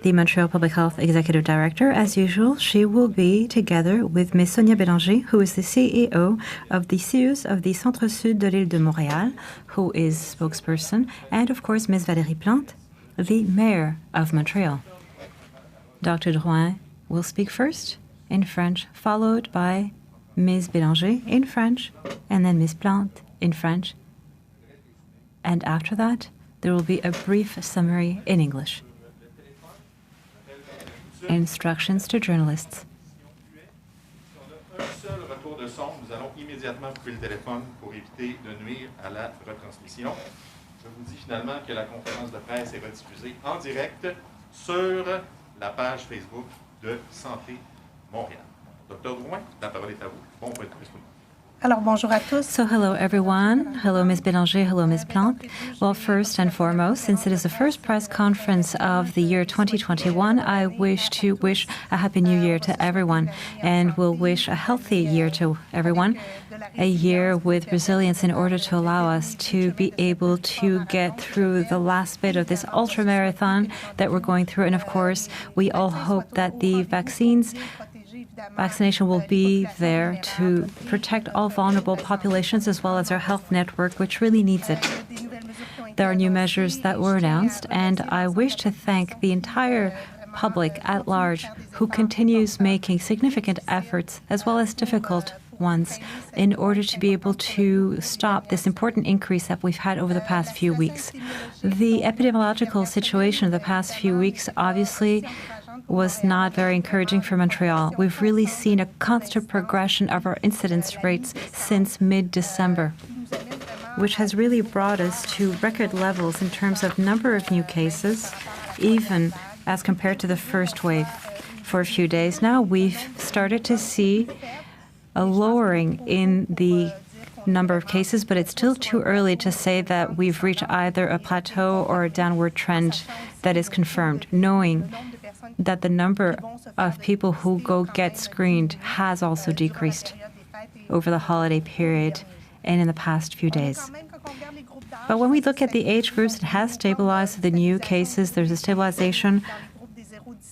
the Montreal Public Health Executive Director. As usual, she will be together with Ms. Sonia Bélanger, who is the CEO of the CIUS of the Centre Sud de l'Île de Montréal, who is spokesperson, and of course Ms. Valérie Plante, the Mayor of Montreal. Dr. Drouin will speak first in French, followed by Ms. Bélanger in French, and then Ms. Plante in French. And after that, there will be a brief summary in English. Instructions to journalists. Un seul retour de son, nous allons immédiatement couper le téléphone pour éviter de nuire à la retransmission. Je vous dis finalement que la conférence de presse est rediffusée en direct sur la page Facebook de Santé Montréal. Dr. Drouin, la parole est à vous. Bon point de presse tout le monde. Alors, bonjour à tous. So hello everyone. Hello Ms. Bélanger, hello Ms. Plante. Well, first and foremost, since it is the first press conference of the year 2021, I wish to wish a Happy New Year to everyone, and will wish a healthy year to everyone, a year with resilience in order to allow us to be able to get through the last bit of this ultramarathon that we're going through. And of course, we all hope that the vaccination will be there to protect all vulnerable populations as well as our health network, which really needs it. There are new measures that were announced, and I wish to thank the entire public at large who continues making significant efforts as well as difficult ones in order to be able to stop this important increase that we've had over the past few weeks. The epidemiological situation of the past few weeks obviously was not very encouraging for Montreal. We've really seen a constant progression of our incidence rates since mid-December, which has really brought us to record levels in terms of number of new cases, even as compared to the first wave. For a few days now, we've started to see a lowering in the number of cases, but it's still too early to say that we've reached either a plateau or a downward trend that is confirmed, knowing that the number of people who go get screened has also decreased over the holiday period and in the past few days. But when we look at the age groups, it has stabilized the new cases. There's a stabilization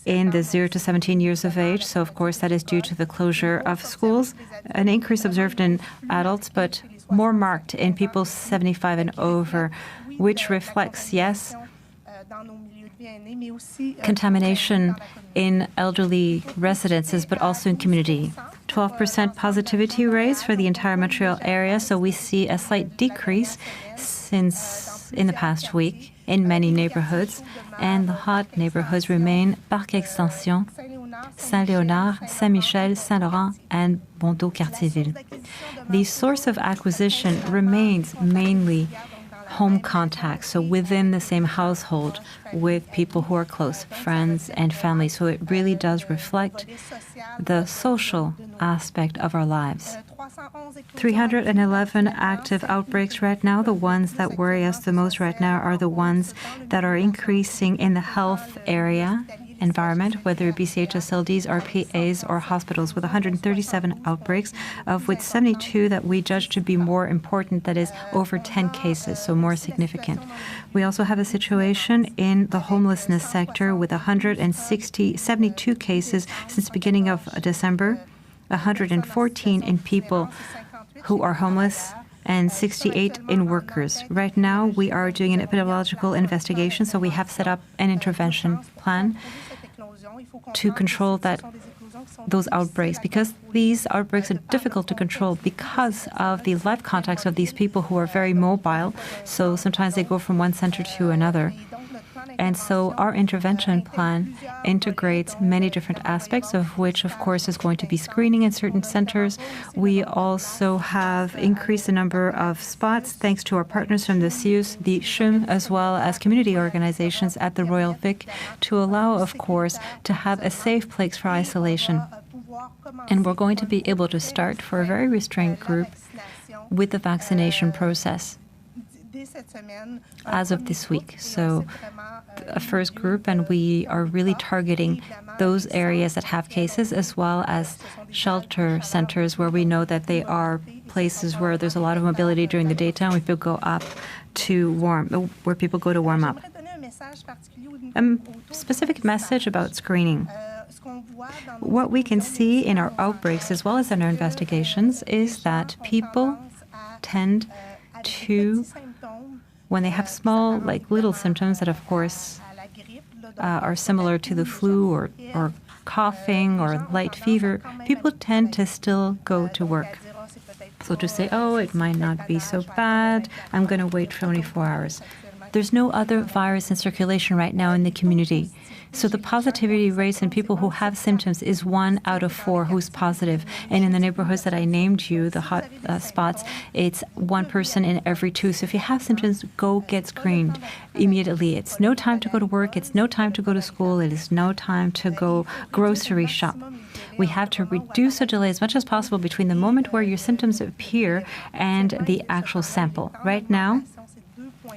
in the 0 to 17 years of age. So, of course, that is due to the closure of schools. An increase observed in adults, but more marked in people 75 and over, which reflects, yes, contamination in elderly residences, but also in community. 12% positivity rates for the entire Montreal area, so we see a slight decrease since in the past week in many neighborhoods, and the hot neighborhoods remain Parc Extension, Saint-Léonard, Saint-Michel, Saint-Laurent, and Bondeau-Cartierville. The source of acquisition remains mainly home contacts, so within the same household with people who are close, friends and family. So it really does reflect the social aspect of our lives. 311 active outbreaks right now. The ones that worry us the most right now are the ones that are increasing in the health area environment, whether it be CHSLDs, RPAs, or hospitals, with 137 outbreaks, of which 72 that we judge to be more important, that is over 10 cases, so more significant. We also have a situation in the homelessness sector with 72 cases since the beginning of December, 114 in people who are homeless, and 68 in workers. Right now, we are doing an epidemiological investigation, so we have set up an intervention plan to control those outbreaks, because these outbreaks are difficult to control because of the life contacts of these people who are very mobile, so sometimes they go from one center to another. And so our intervention plan integrates many different aspects, of which, of course, is going to be screening in certain centers. We also have increased the number of spots thanks to our partners from the CIUS, the CHUM, as well as community organizations at the Royal Vic, to allow, of course, to have a safe place for isolation. And we're going to be able to start, for a very restrained group, with the vaccination process as of this week. So a first group, and we are really targeting those areas that have cases, as well as shelter centers where we know that they are places where there's a lot of mobility during the daytime, where people go to warm up. a specific message about screening. What we can see in our outbreaks as well as in our investigations is that people tend to, when they have small, like little symptoms that, of course, are similar to the flu or coughing or light fever, people tend to still go to work. So to say, oh, it might not be so bad, I'm going to wait 24 hours. There's no other virus in circulation right now in the community. So the positivity rates in people who have symptoms is 1 out of 4 who's positive. And in the neighborhoods that I named you, the hot spots, it's 1 person in every 2. So if you have symptoms, go get screened immediately. It's no time to go to work. It's no time to go to school. It is no time to go grocery shop. We have to reduce the delay as much as possible between the moment where your symptoms appear and the actual sample. Right now,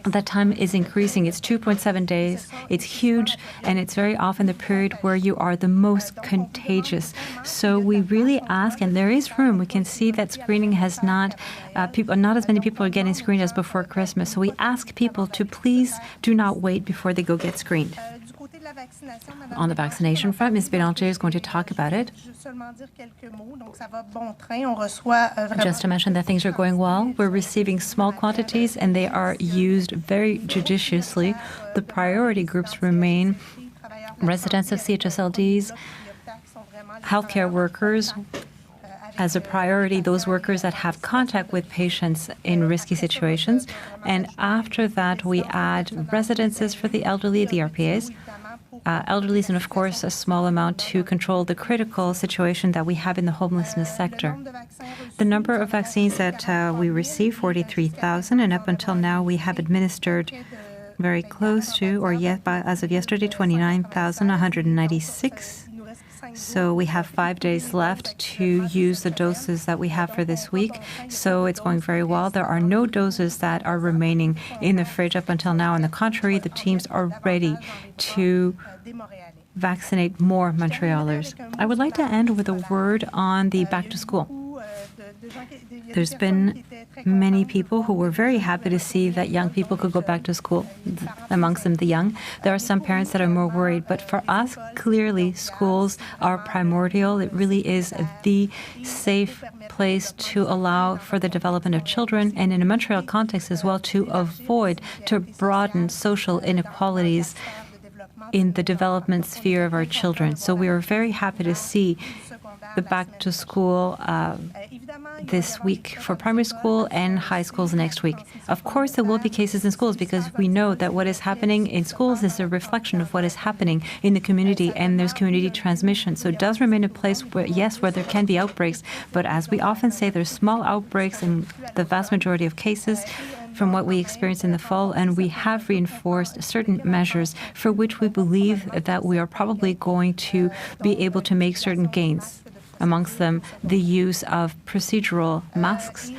that time is increasing. It's 2.7 days. It's huge, and it's very often the period where you are the most contagious. So we really ask, and there is room. We can see that screening has not as many people are getting screened as before Christmas. So we ask people to please do not wait before they go get screened. On the vaccination front, Ms. Bélanger is going to talk about it. Just to mention that things are going well. We're receiving small quantities, and they are used very judiciously. The priority groups remain residents of CHSLDs, healthcare workers, as a priority, those workers that have contact with patients in risky situations. And after that, we add residences for the elderly, the RPAs, elderlies, and of course a small amount to control the critical situation that we have in the homelessness sector. The number of vaccines that we received, 43,000, and up until now we have administered very close to, or yet as of yesterday, 29,196. So we have 5 days left to use the doses that we have for this week. So it's going very well. There are no doses that are remaining in the fridge up until now. On the contrary, the teams are ready to vaccinate more Montrealers. I would like to end with a word on the back to school. There's been many people who were very happy to see that young people could go back to school, amongst them the young. There are some parents that are more worried, but for us, clearly, schools are primordial. It really is the safe place to allow for the development of children, and in a Montreal context as well, to broaden social inequalities in the development sphere of our children. So we are very happy to see the back to school this week for primary school and high schools next week. Of course, there will be cases in schools because we know that what is happening in schools is a reflection of what is happening in the community, and there's community transmission. So it does remain a place where, yes, where there can be outbreaks, but as we often say, there's small outbreaks in the vast majority of cases from what we experienced in the fall, and we have reinforced certain measures for which we believe that we are probably going to be able to make certain gains. Amongst them, the use of procedural masks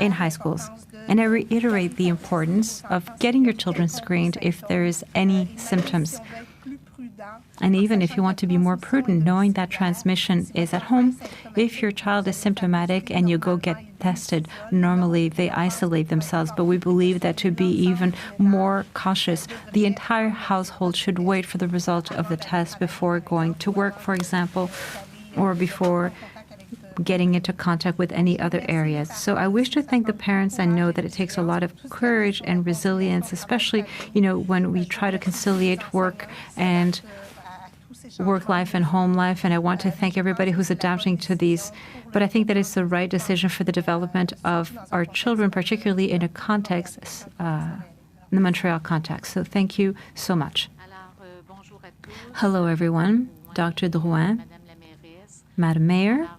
in high schools. And I reiterate the importance of getting your children screened if there is any symptoms. And even if you want to be more prudent, knowing that transmission is at home, if your child is symptomatic and you go get tested, normally they isolate themselves. But we believe that to be even more cautious, the entire household should wait for the result of the test before going to work, for example, or before getting into contact with any other areas. So I wish to thank the parents. I know that it takes a lot of courage and resilience, especially, when we try to conciliate work life and home life. And I want to thank everybody who's adapting to these. But I think that it's the right decision for the development of our children, particularly in a context, in the Montreal context. So thank you so much. Hello, everyone. Dr. Drouin. Madam Mayor.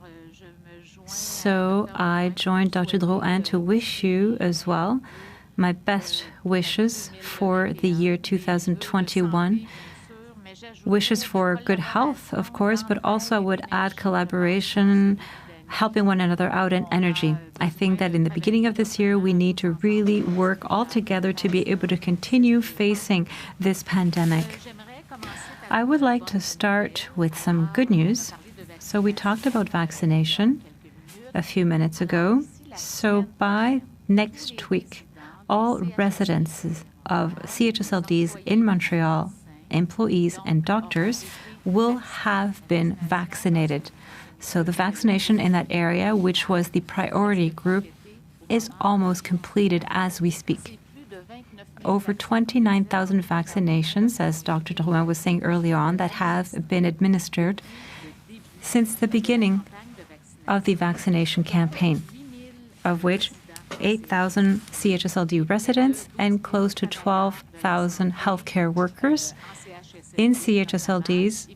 So I joined Dr. Drouin to wish you as well my best wishes for the year 2021. Wishes for good health, of course, but also I would add collaboration, helping one another out, and energy. I think that in the beginning of this year, we need to really work all together to be able to continue facing this pandemic. I would like to start with some good news. So we talked about vaccination a few minutes ago. So by next week, all residences of CHSLDs in Montreal employees and doctors will have been vaccinated. So the vaccination in that area, which was the priority group, is almost completed as we speak. Over 29,000 vaccinations, as Dr. Drouin was saying earlier on, that have been administered since the beginning of the vaccination campaign, of which 8,000 CHSLD residents and close to 12,000 healthcare workers in CHSLDs.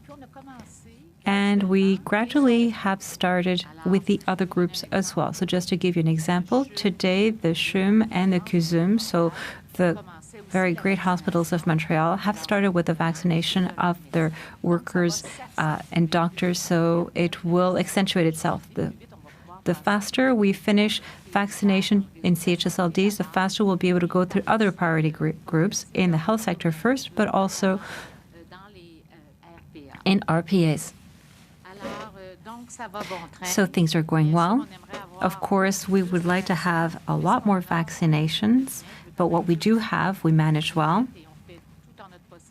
And we gradually have started with the other groups as well. So just to give you an example, today the CHUM and the CUSUM, so the very great hospitals of Montreal, have started with the vaccination of their workers and doctors, so it will accentuate itself. The faster we finish vaccination in CHSLDs, the faster we'll be able to go through other priority groups in the health sector first, but also in RPAs. So things are going well. Of course, we would like to have a lot more vaccinations, but what we do have, we manage well.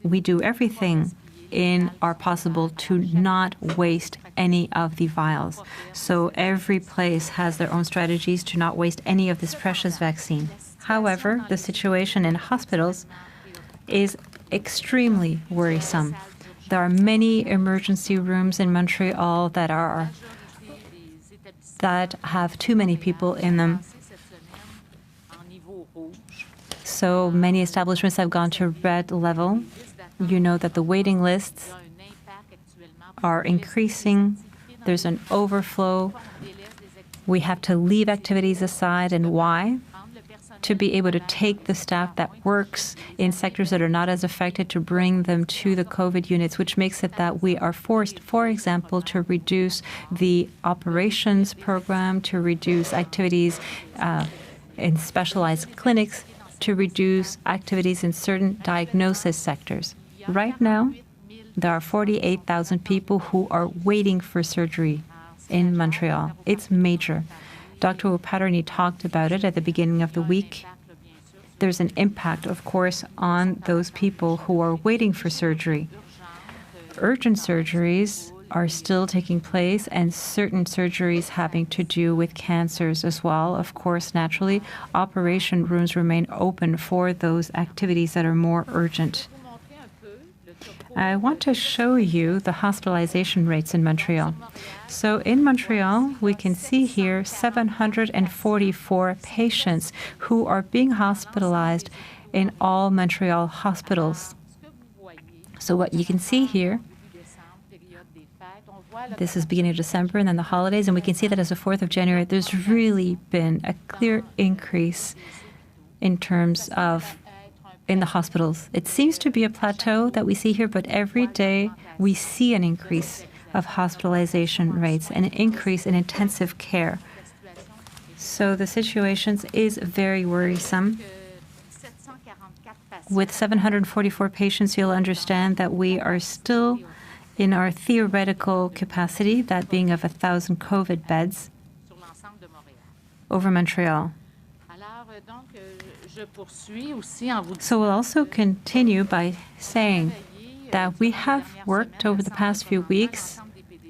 We do everything in our possible to not waste any of the vials. So every place has their own strategies to not waste any of this precious vaccine. However, the situation in hospitals is extremely worrisome. There are many emergency rooms in Montreal that have too many people in them. So many establishments have gone to red level. You know that the waiting lists are increasing. There's an overflow. We have to leave activities aside. And why? To be able to take the staff that works in sectors that are not as affected to bring them to the COVID units, which makes it that we are forced, for example, to reduce the operations program, to reduce activities in specialized clinics, to reduce activities in certain diagnosis sectors. Right now, there are 48,000 people who are waiting for surgery in Montreal. It's major. Dr. O'Patterney talked about it at the beginning of the week. There's an impact, of course, on those people who are waiting for surgery. Urgent surgeries are still taking place, and certain surgeries having to do with cancers as well. Of course, naturally, operation rooms remain open for those activities that are more urgent. I want to show you the hospitalization rates in Montreal. So in Montreal, we can see here 744 patients who are being hospitalized in all Montreal hospitals. So what you can see here, this is beginning of December and then the holidays, and we can see that as of 4th of January, there's really been a clear increase in terms of in the hospitals. It seems to be a plateau that we see here, but every day we see an increase of hospitalization rates and an increase in intensive care. So the situation is very worrisome. With 744 patients, you'll understand that we are still in our theoretical capacity, that being of 1,000 COVID beds over Montreal. So we'll also continue by saying that we have worked over the past few weeks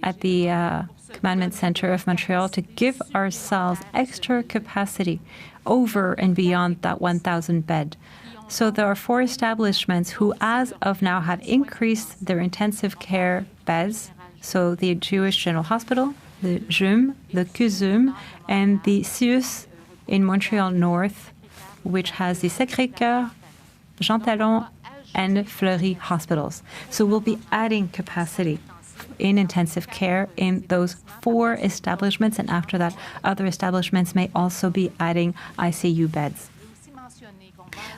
at the Commandment Centre of Montreal to give ourselves extra capacity over and beyond that 1,000 bed. So there are 4 establishments who, as of now, have increased their intensive care beds. So the Jewish General Hospital, the JUM, the CUSUM, and the CIUS in Montreal North, which has the Sacré-Cœur, Jean Talon, and Fleury hospitals. So we'll be adding capacity in intensive care in those 4 establishments, and after that, other establishments may also be adding ICU beds.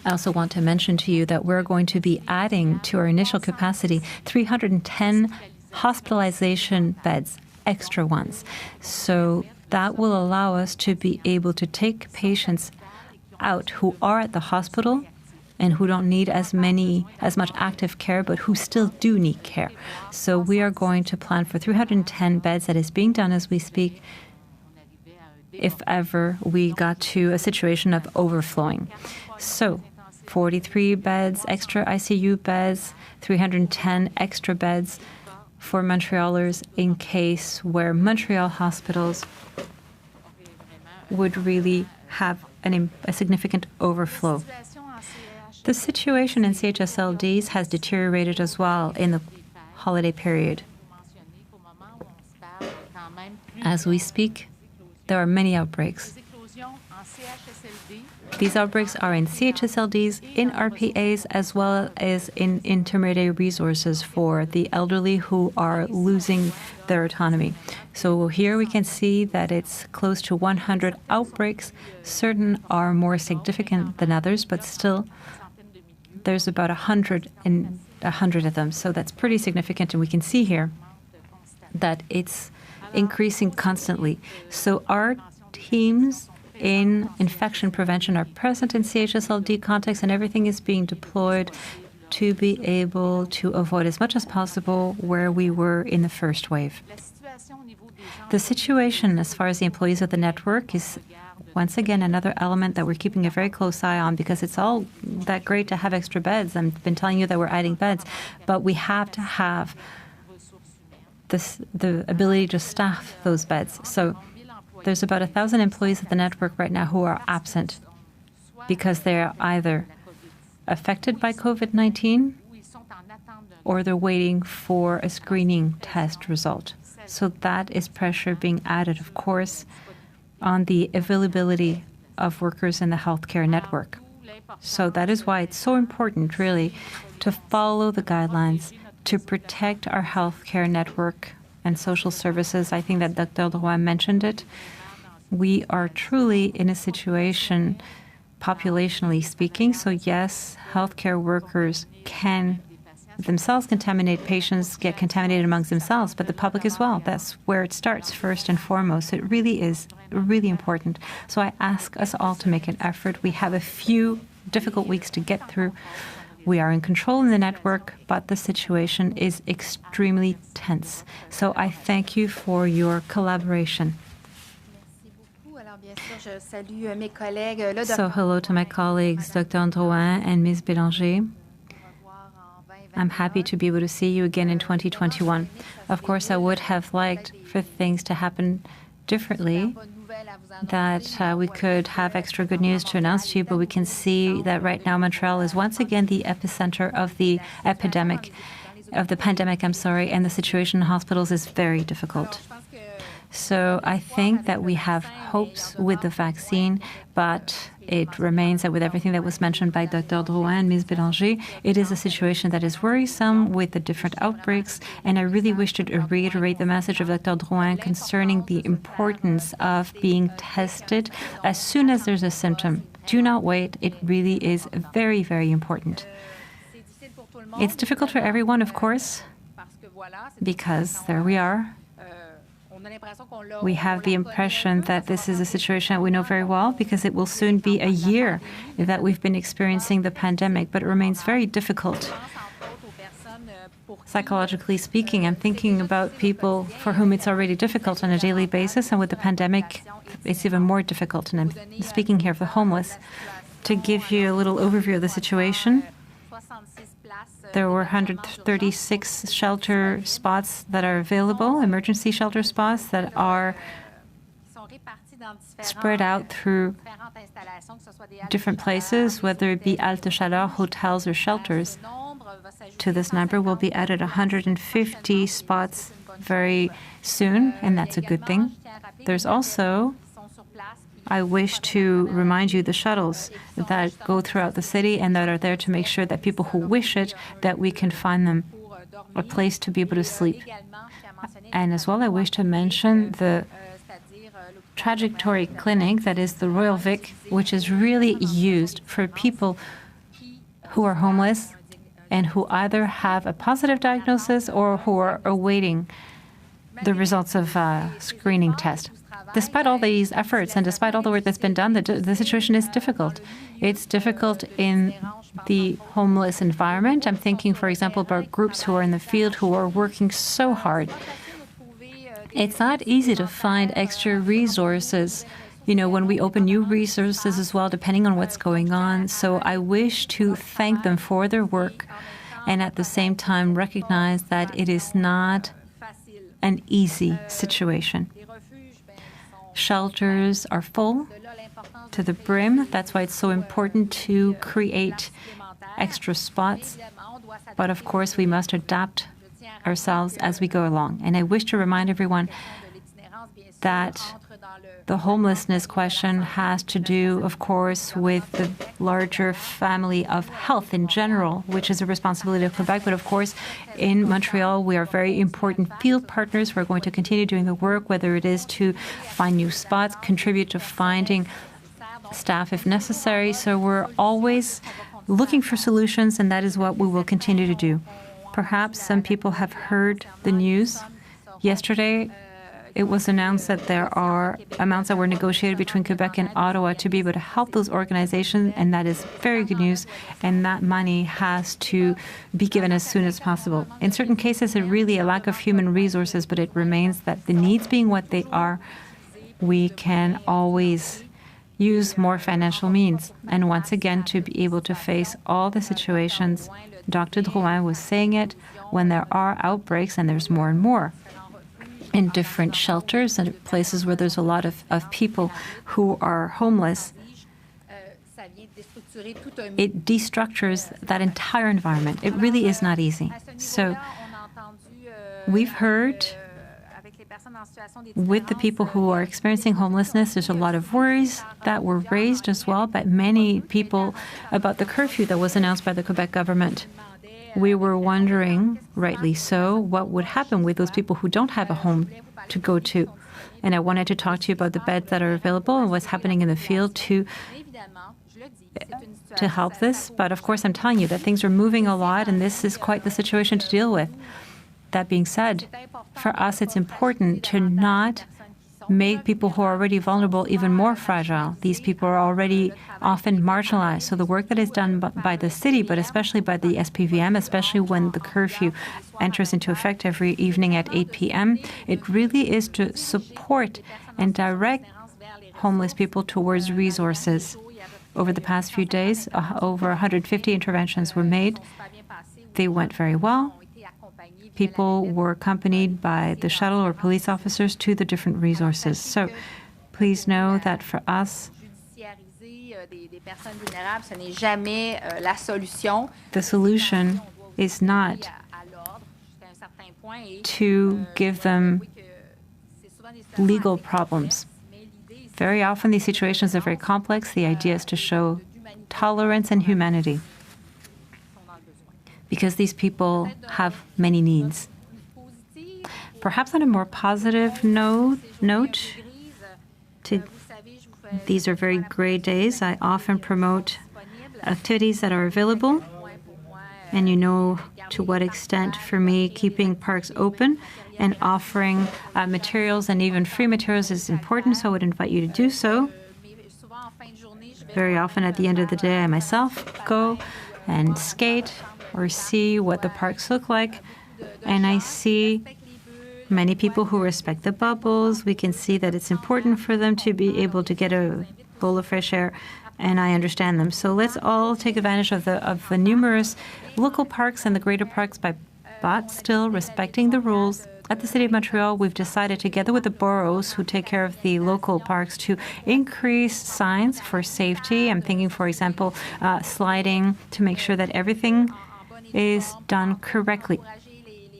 I also want to mention to you that we're going to be adding to our initial capacity 310 hospitalization beds, extra ones. So that will allow us to be able to take patients out who are at the hospital and who don't need as much active care, but who still do need care. So we are going to plan for 310 beds. That is being done as we speak, if ever we got to a situation of overflowing. So 43 beds, extra ICU beds, 310 extra beds for Montrealers in case where Montreal hospitals would really have a significant overflow. The situation in CHSLDs has deteriorated as well in the holiday period. As we speak, there are many outbreaks. These outbreaks are in CHSLDs, in RPAs, as well as in intermediate resources for the elderly who are losing their autonomy. So here we can see that it's close to 100 outbreaks. Certain are more significant than others, but still there's about 100 of them. So that's pretty significant, and we can see here that it's increasing constantly. So our teams in infection prevention are present in CHSLD context, and everything is being deployed to be able to avoid as much as possible where we were in the first wave. The situation as far as the employees of the network is once again another element that we're keeping a very close eye on, because it's all that great to have extra beds. I've been telling you that we're adding beds, but we have to have the ability to staff those beds. So there's about 1,000 employees of the network right now who are absent because they're either affected by COVID-19 or they're waiting for a screening test result. So that is pressure being added, of course, on the availability of workers in the healthcare network. So that is why it's so important, really, to follow the guidelines to protect our healthcare network and social services. I think that Dr. Drouin mentioned it. We are truly in a situation, populationally speaking, so yes, healthcare workers can themselves contaminate patients, get contaminated amongst themselves, but the public as well. That's where it starts first and foremost. It really is really important. So I ask us all to make an effort. We have a few difficult weeks to get through. We are in control in the network, but the situation is extremely tense. So I thank you for your collaboration. So hello to my colleagues, Dr. Drouin and Ms. Bélanger. I'm happy to be able to see you again in 2021. Of course, I would have liked for things to happen differently, that we could have extra good news to announce to you, but we can see that right now Montreal is once again the epicenter of the pandemic, and the situation in hospitals is very difficult. So I think that we have hopes with the vaccine, but it remains that with everything that was mentioned by Dr. Drouin and Ms. Bélanger, it is a situation that is worrisome with the different outbreaks. And I really wish to reiterate the message of Dr. Drouin concerning the importance of being tested as soon as there's a symptom. Do not wait. It really is very, very important. It's difficult for everyone, of course, because there we are. We have the impression that this is a situation that we know very well because it will soon be a year that we've been experiencing the pandemic, but it remains very difficult. Psychologically speaking, I'm thinking about people for whom it's already difficult on a daily basis, and with the pandemic, it's even more difficult. And I'm speaking here of the homeless. To give you a little overview of the situation, there were 136 shelter spots that are available, emergency shelter spots that are spread out through different places, whether it be halte chaleur, hotels, or shelters. To this number will be added 150 spots very soon, and that's a good thing. There's also, I wish to remind you, the shuttles that go throughout the city and that are there to make sure that people who wish it, that we can find them a place to be able to sleep. And as well, I wish to mention the trajectory clinic, that is the Royal Vic, which is really used for people who are homeless and who either have a positive diagnosis or who are awaiting the results of a screening test. Despite all these efforts and despite all the work that's been done, the situation is difficult. It's difficult in the homeless environment. I'm thinking, for example, about groups who are in the field who are working so hard. It's not easy to find extra resources when we open new resources as well, depending on what's going on. So I wish to thank them for their work and at the same time recognize that it is not an easy situation. Shelters are full to the brim. That's why it's so important to create extra spots. But of course, we must adapt ourselves as we go along. And I wish to remind everyone that the homelessness question has to do, of course, with the larger family of health in general, which is a responsibility of Quebec. But of course, in Montreal, we are very important field partners. We're going to continue doing the work, whether it is to find new spots, contribute to finding staff if necessary. So we're always looking for solutions, and that is what we will continue to do. Perhaps some people have heard the news. Yesterday, it was announced that there are amounts that were negotiated between Quebec and Ottawa to be able to help those organizations, and that is very good news, and that money has to be given as soon as possible. In certain cases, it's really a lack of human resources, but it remains that the needs being what they are, we can always use more financial means. And once again, to be able to face all the situations, Dr. Drouin was saying it, when there are outbreaks, and there's more and more, in different shelters and places where there's a lot of people who are homeless, it destructures that entire environment. It really is not easy. So we've heard with the people who are experiencing homelessness, there's a lot of worries that were raised as well by many people about the curfew that was announced by the Quebec government. We were wondering, rightly so, what would happen with those people who don't have a home to go to. And I wanted to talk to you about the beds that are available and what's happening in the field to help this. But of course, I'm telling you that things are moving a lot, and this is quite the situation to deal with. That being said, for us, it's important to not make people who are already vulnerable even more fragile. These people are already often marginalized. So the work that is done by the city, but especially by the SPVM, especially when the curfew enters into effect every evening at 8 p.m., it really is to support and direct homeless people towards resources. Over the past few days, over 150 interventions were made. They went very well. People were accompanied by the shuttle or police officers to the different resources. So please know that for us, the solution is not to give them legal problems. Very often these situations are very complex. The idea is to show tolerance and humanity, because these people have many needs. Perhaps on a more positive note, these are very gray days. I often promote activities that are available, and you know to what extent, for me, keeping parks open and offering materials and even free materials is important, so I would invite you to do so. Very often at the end of the day, I myself go and skate or see what the parks look like, and I see many people who respect the bubbles. We can see that it's important for them to be able to get a bowl of fresh air, and I understand them. So let's all take advantage of the numerous local parks and the greater parks, but still respecting the rules. At the City of Montreal, we've decided, together with the boroughs who take care of the local parks, to increase signs for safety. I'm thinking, for example, sliding, to make sure that everything is done correctly,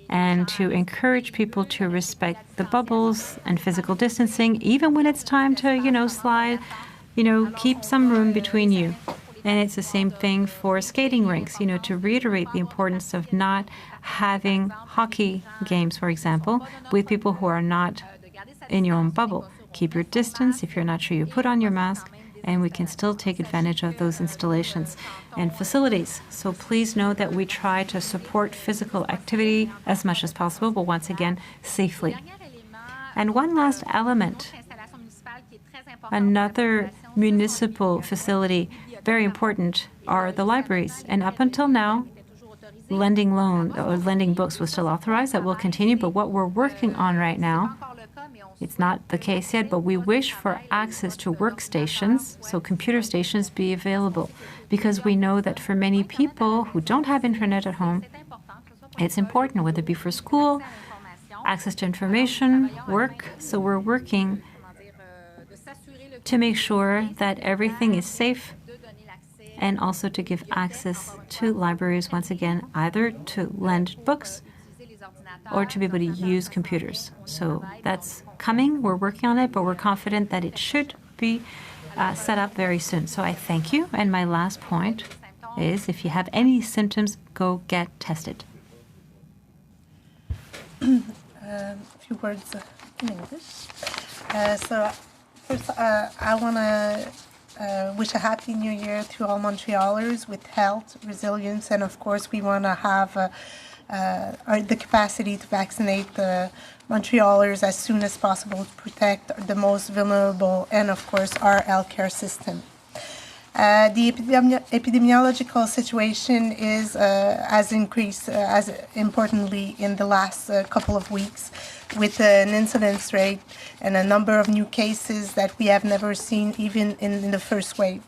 and to encourage people to respect the bubbles and physical distancing, even when it's time to, slide, keep some room between you. And it's the same thing for skating rinks, to reiterate the importance of not having hockey games, for example, with people who are not in your own bubble. Keep your distance. If you're not sure, you put on your mask, and we can still take advantage of those installations and facilities. So please know that we try to support physical activity as much as possible, but once again, safely. And one last element, another municipal facility, very important, are the libraries. And up until now, lending books was still authorized. That will continue, but what we're working on right now It's not the case yet, but we wish for access to workstations, so computer stations be available, because we know that for many people who don't have internet at home, it's important, whether it be for school, access to information, work. So we're working to make sure that everything is safe and also to give access to libraries, once again, either to lend books or to be able to use computers. So that's coming. We're working on it, but we're confident that it should be set up very soon. So I thank you. And my last point is, if you have any symptoms, go get tested. A few words in English. So first, I want to wish a happy new year to all Montrealers with health, resilience, and of course we want to have the capacity to vaccinate the Montrealers as soon as possible to protect the most vulnerable and of course our healthcare system. The epidemiological situation has increased as importantly in the last couple of weeks, with an incidence rate and a number of new cases that we have never seen even in the first wave.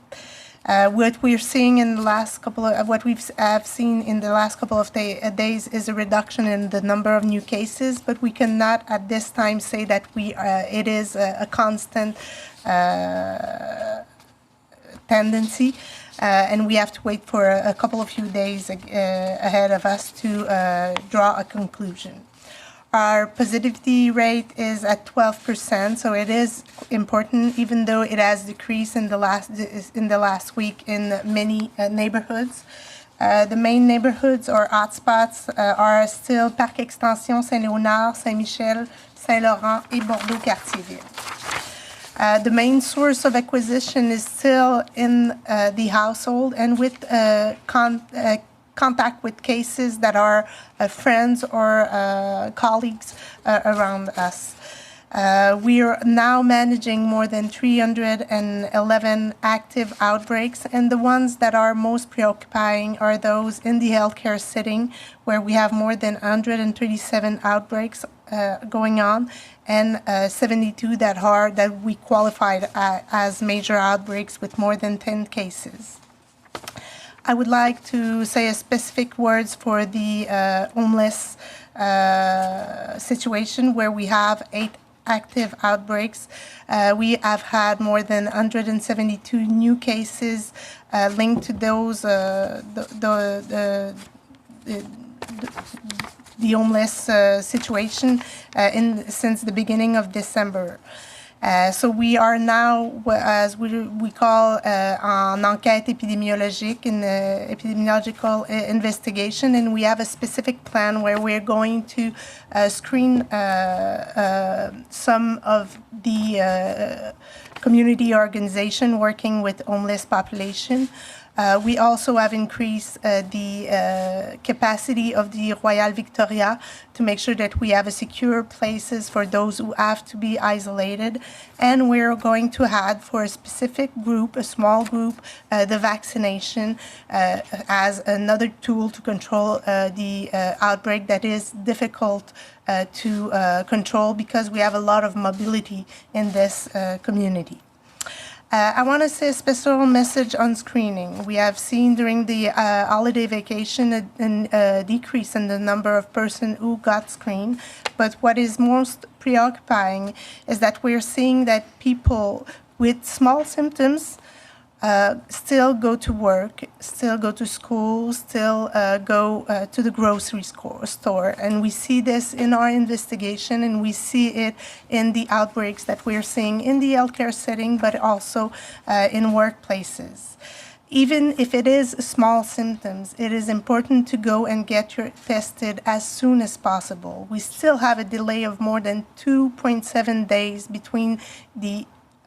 What we're seeing in the last couple of seen in the last couple of days is a reduction in the number of new cases, but we cannot at this time say that it is a constant tendency, and we have to wait for a couple of few days ahead of us to draw a conclusion. Our positivity rate is at 12%, so it is important, even though it has decreased in the last week in many neighborhoods. The main neighborhoods or hotspots are still Parc Extension, Saint-Léonard, Saint-Michel, Saint-Laurent, and Bordeaux-Cartierville. The main source of acquisition is still in the household and with contact with cases that are friends or colleagues around us. We are now managing more than 311 active outbreaks, and the ones that are most preoccupying are those in the healthcare setting, where we have more than 137 outbreaks going on, and 72 that we qualified as major outbreaks with more than 10 cases. I would like to say a specific words for the homeless situation, where we have 8 active outbreaks. We have had more than 172 new cases linked to those the homeless situation since the beginning of December. So we are now, as we call, en enquête épidémiologique, in epidemiological investigation, and we have a specific plan where we're going to screen some of the community organization working with homeless population. We also have increased the capacity of the Royal Victoria to make sure that we have secure places for those who have to be isolated. And we're going to add for a specific group, a small group, the vaccination as another tool to control the outbreak that is difficult to control because we have a lot of mobility in this community. I want to say a special message on screening. We have seen during the holiday vacation a decrease in the number of persons who got screened. But what is most preoccupying is that we're seeing that people with small symptoms still go to work, still go to school, still go to the grocery store. And we see this in our investigation, and we see it in the outbreaks that we're seeing in the healthcare setting, but also in workplaces. Even if it is small symptoms, it is important to go and get tested as soon as possible. We still have a delay of more than 2.7 days between the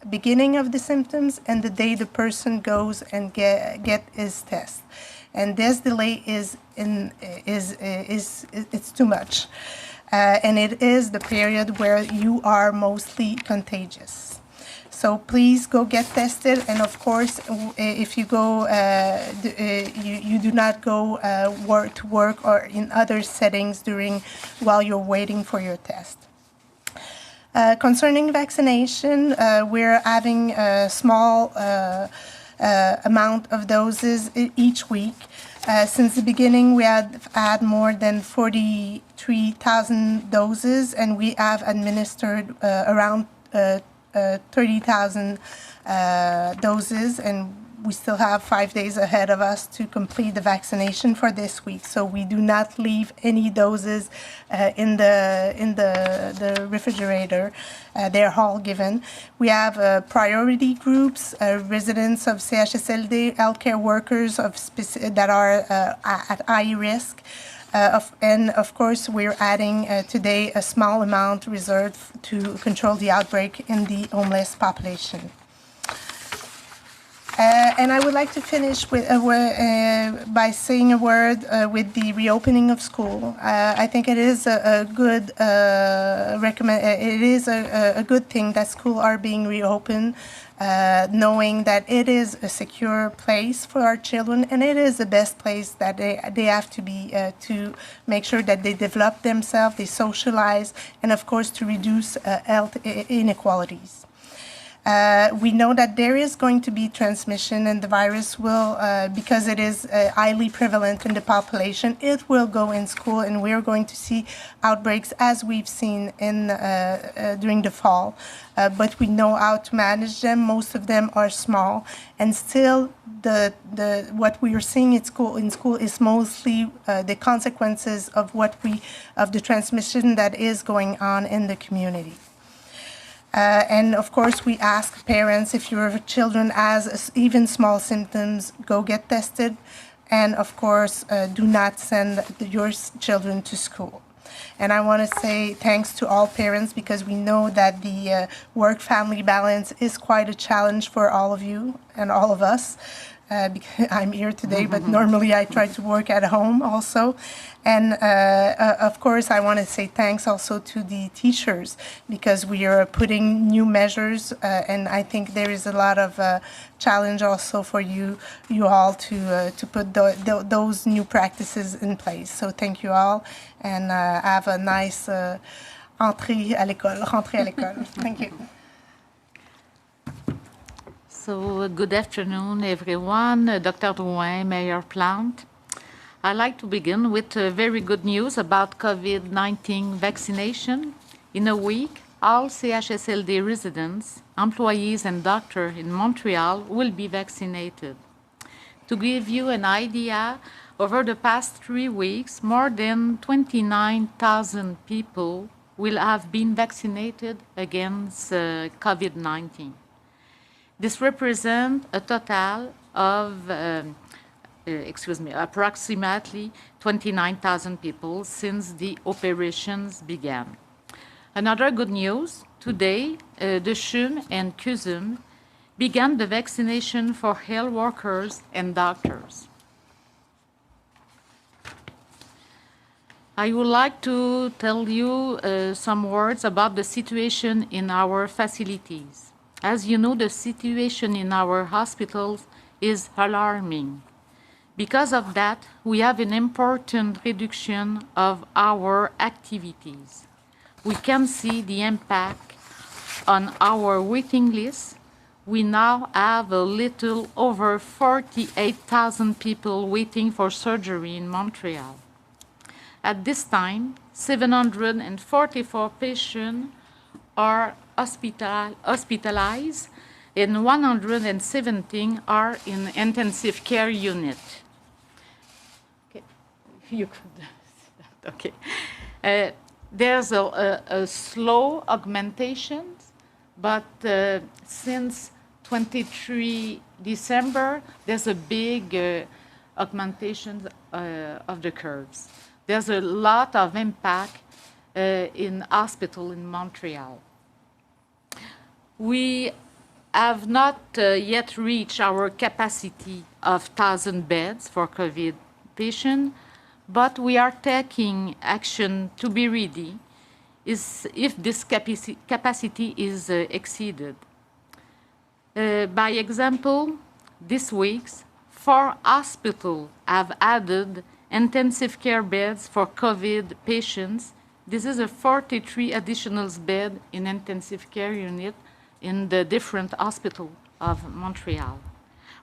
beginning of the symptoms and the day the person goes and get his test, and this delay is too much, and it is the period where you are mostly contagious. So please go get tested, and of course, if you go, you do not go to work or in other settings while you're waiting for your test. Concerning vaccination, we're having a small amount of doses each week. Since the beginning, we have had more than 43,000 doses, and we have administered around 30,000 doses, and we still have 5 days ahead of us to complete the vaccination for this week. So we do not leave any doses in the refrigerator. They're all given. We have priority groups, residents of CHSLD, healthcare workers that are at high risk. And of course, we're adding today a small amount reserved to control the outbreak in the homeless population. And I would like to finish with by saying a word with the reopening of school. I think it is a good a good thing that schools are being reopened, knowing that it is a secure place for our children, and it is the best place that they have to be to make sure that they develop themselves, they socialize, and of course to reduce health inequalities. We know that there is going to be transmission, and the virus will, because it is highly prevalent in the population, it will go in school, and we're going to see outbreaks as we've seen in during the fall. But we know how to manage them. Most of them are small, and still what we are seeing in school is mostly the consequences of the transmission that is going on in the community. And of course, we ask parents, if your children has even small symptoms, go get tested. And of course, do not send your children to school. And I want to say thanks to all parents, because we know that the work-family balance is quite a challenge for all of you and all of us. Because I'm here today, but normally I try to work at home also. And of course, I want to say thanks also to the teachers, because we are putting new measures, and I think there is a lot of challenge also for you all to put those new practices in place. So thank you all, and have a nice rentrée à l'école. Thank you. So, good afternoon, everyone. Dr. Drouin, Mayor Plante. I'd like to begin with very good news about COVID-19 vaccination. In a week, all CHSLD residents, employees, and doctors in Montreal will be vaccinated. To give you an idea, over the past 3 weeks, more than 29,000 people will have been vaccinated against COVID-19. This represents a total of, approximately 29,000 people since the operations began. Another good news, today, the CHUM and CUSUM began the vaccination for health workers and doctors. I would like to tell you some words about the situation in our facilities. As you know, the situation in our hospitals is alarming. Because of that, we have an important reduction of our activities. We can see the impact on our waiting list. We now have a little over 48,000 people waiting for surgery in Montreal. At this time, 744 patients are hospitalized, and 117 are in intensive care unit. Okay, you could. Okay, there's a slow augmentation, but since 23 December, there's a big augmentation of the curves. There's a lot of impact in hospital in Montreal. We have not yet reached our capacity of 1,000 beds for COVID patients, but we are taking action to be ready if this capacity is exceeded. By example, this week, 4 hospitals have added intensive care beds for COVID patients This is a 43 additional bed in intensive care unit in the different hospitals of Montreal.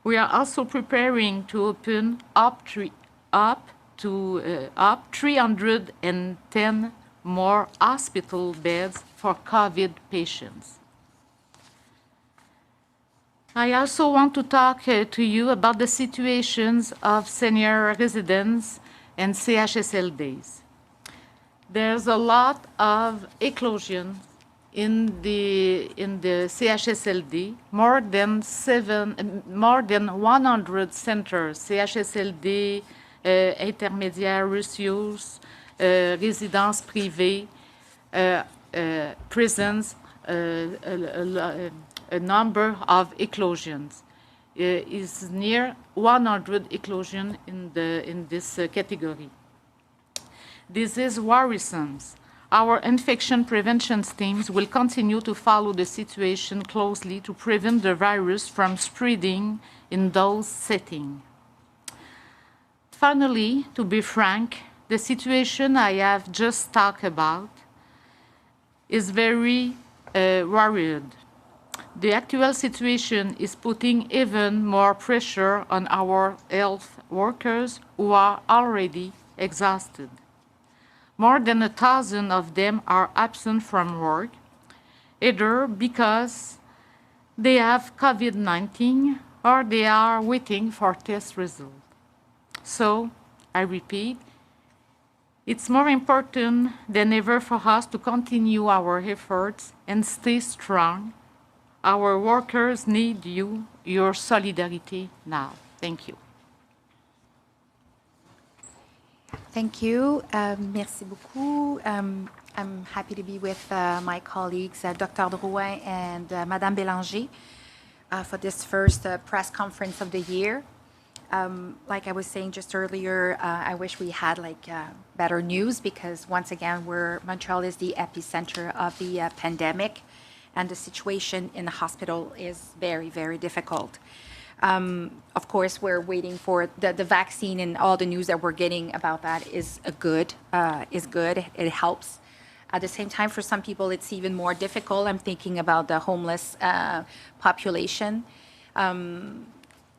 We are also preparing to open up 310 more hospital beds for COVID patients. I also want to talk to you about the situations of senior residents and CHSLDs. There's a lot of eclosion in the CHSLD, more than 100 centers, CHSLD, intermédiaires, ressources, résidences privées, prisons, a number of eclosions. Is near 100 eclosion in this category. This is worrisome. Our infection prevention teams will continue to follow the situation closely to prevent the virus from spreading in those settings. Finally, to be frank, the situation I have just talked about is very worried. The actual situation is putting even more pressure on our health workers who are already exhausted. More than 1,000 of them are absent from work, either because they have COVID-19 or they are waiting for test results. So, I repeat, it's more important than ever for us to continue our efforts and stay strong. Our workers need your solidarity now. Thank you. Thank you. Merci beaucoup. I'm happy to be with my colleagues, Dr. Drouin and Madame Bélanger, for this first press conference of the year. Like I was saying just earlier, I wish we had better news because once again, Montreal is the epicenter of the pandemic, and the situation in the hospital is very, very difficult. Of course, we're waiting for the vaccine, and all the news that we're getting about that is good. It helps. At the same time, for some people, it's even more difficult. I'm thinking about the homeless population.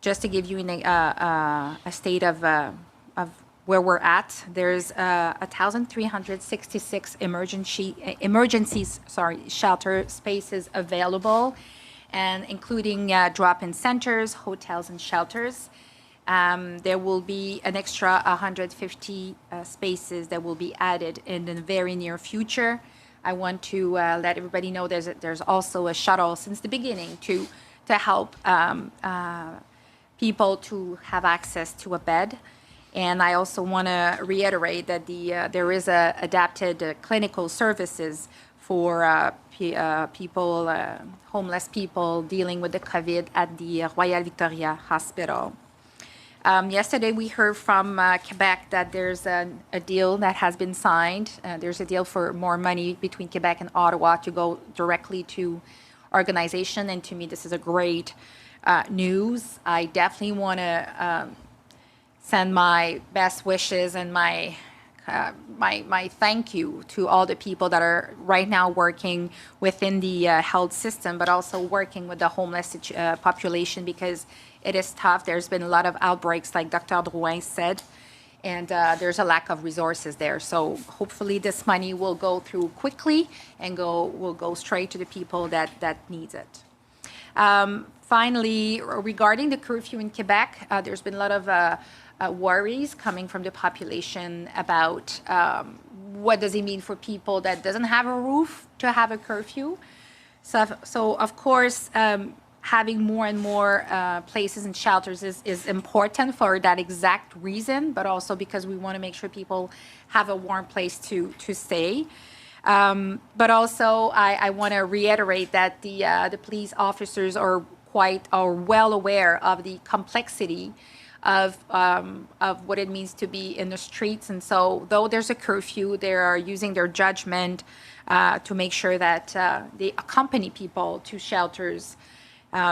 Just to give you a state of where we're at, there's 1,366 emergencies shelter spaces available, and including drop-in centers, hotels, and shelters. There will be an extra 150 spaces that will be added in the very near future. I want to let everybody know there's also a shuttle since the beginning to help people to have access to a bed. And I also want to reiterate that there is adapted clinical services for people, homeless people dealing with the COVID at the Royal Victoria Hospital. Yesterday, we heard from Quebec that there's a deal that has been signed. There's a deal for more money between Quebec and Ottawa to go directly to organization, and to me, this is a great news. I definitely want to send my best wishes and my thank you to all the people that are right now working within the health system, but also working with the homeless population, because it is tough. There's been a lot of outbreaks, like Dr. Drouin said, and there's a lack of resources there. So hopefully this money will go through quickly and will go straight to the people that needs it. Finally, regarding the curfew in Quebec, there's been a lot of worries coming from the population about what does it mean for people that doesn't have a roof to have a curfew. So of course, having more and more places and shelters is important for that exact reason, but also because we want to make sure people have a warm place to stay. But also, I want to reiterate that the police officers are well aware of the complexity of what it means to be in the streets. And so though there's a curfew, they are using their judgment to make sure that they accompany people to shelters,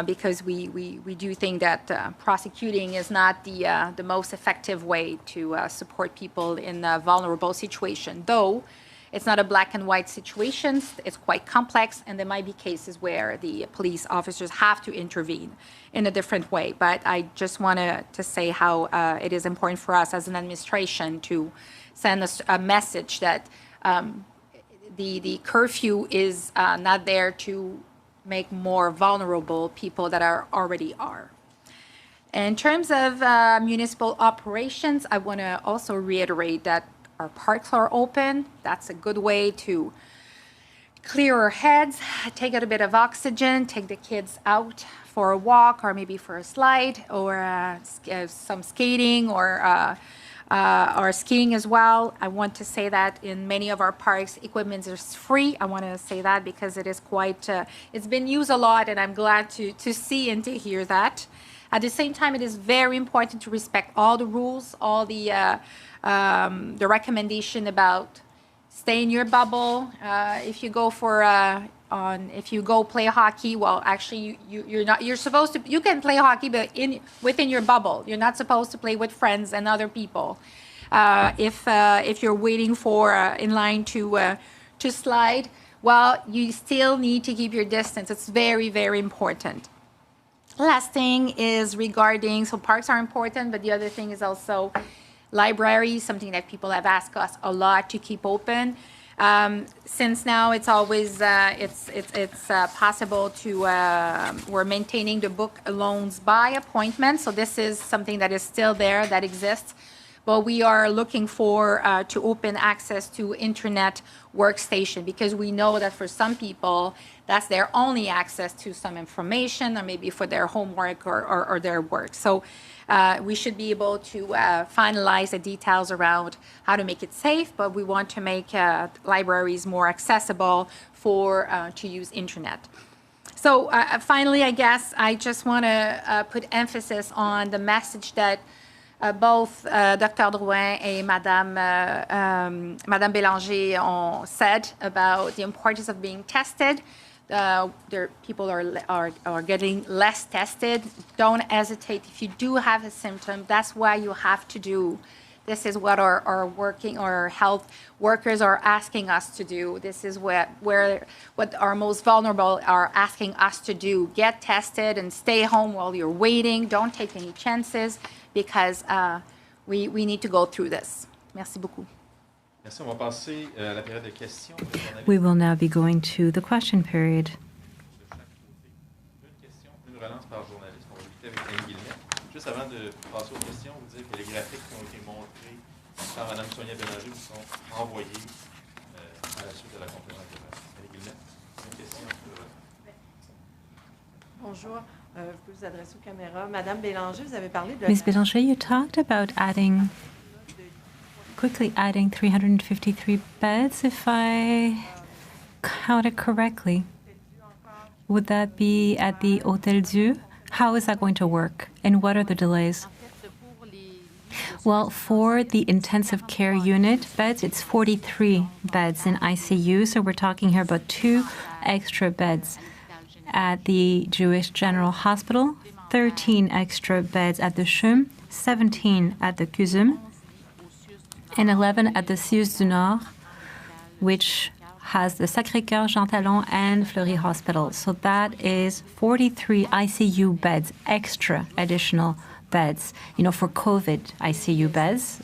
because we do think that prosecuting is not the most effective way to support people in a vulnerable situation. Though it's not a black and white situation. It's quite complex, and there might be cases where the police officers have to intervene in a different way. But I just wanted to say how it is important for us as an administration to send us a message that the curfew is not there to make more vulnerable people that already are. In terms of municipal operations, I want to also reiterate that our parks are open. That's a good way to clear our heads, take a bit of oxygen, take the kids out for a walk or maybe for a slide or some skating or skiing as well. I want to say that in many of our parks, equipment is free. I want to say that because it is quite, it's been used a lot, and I'm glad to see and to hear that. At the same time, it is very important to respect all the rules, all the recommendation about stay in your bubble. If you go if you go play hockey, well, actually you're supposed to. You can play hockey, but within your bubble. You're not supposed to play with friends and other people. If you're waiting for in line to slide, well, you still need to keep your distance. It's very, very important. Last thing is regarding, so parks are important, but the other thing is also libraries, something that people have asked us a lot to keep open. Since now it's always, it's possible to, we're maintaining the book loans by appointment. So this is something that is still there, that exists. But we are looking for to open access to internet workstation, because we know that for some people, that's their only access to some information, or maybe for their homework or their work. So we should be able to finalize the details around how to make it safe, but we want to make libraries more accessible to use internet. So finally, I guess I just want to put emphasis on the message that both Dr. Drouin and Madame Bélanger ont said about the importance of being tested. People are getting less tested. Don't hesitate. If you do have a symptom, that's what you have to do. This is what our health workers are asking us to do. This is what our most vulnerable are asking us to do. Get tested and stay home while you're waiting. Don't take any chances, because we need to go through this. Merci beaucoup. Merci. On va passer à la période de questions. We will now be going to the question period. Une question, une relance par journaliste. On va éviter avec Annie Guillemette. Juste avant de passer aux questions, vous dire que les graphiques qui ont été montrés par Mme Sonia Bélanger vous sont envoyés à la suite de la conférence de presse. Annie Guillemette, une question sur... Bonjour. Je peux vous adresser aux caméras. Madame Bélanger, vous avez parlé de... Ms. Bélanger, you talked about quickly adding 353 beds, if I counted correctly. Would that be at the Hôtel Dieu? How is that going to work? And what are the delays? Well, for the intensive care unit beds, it's 43 beds in ICU. So we're talking here about 2 extra beds. At the Jewish General Hospital, 13 extra beds at the CHUM, 17 at the CUSUM, and 11 at the CIUS du Nord, which has the Sacré-Cœur, Jean Talon, and Fleury Hospital. So that is 43 ICU beds, extra additional beds, for COVID ICU beds.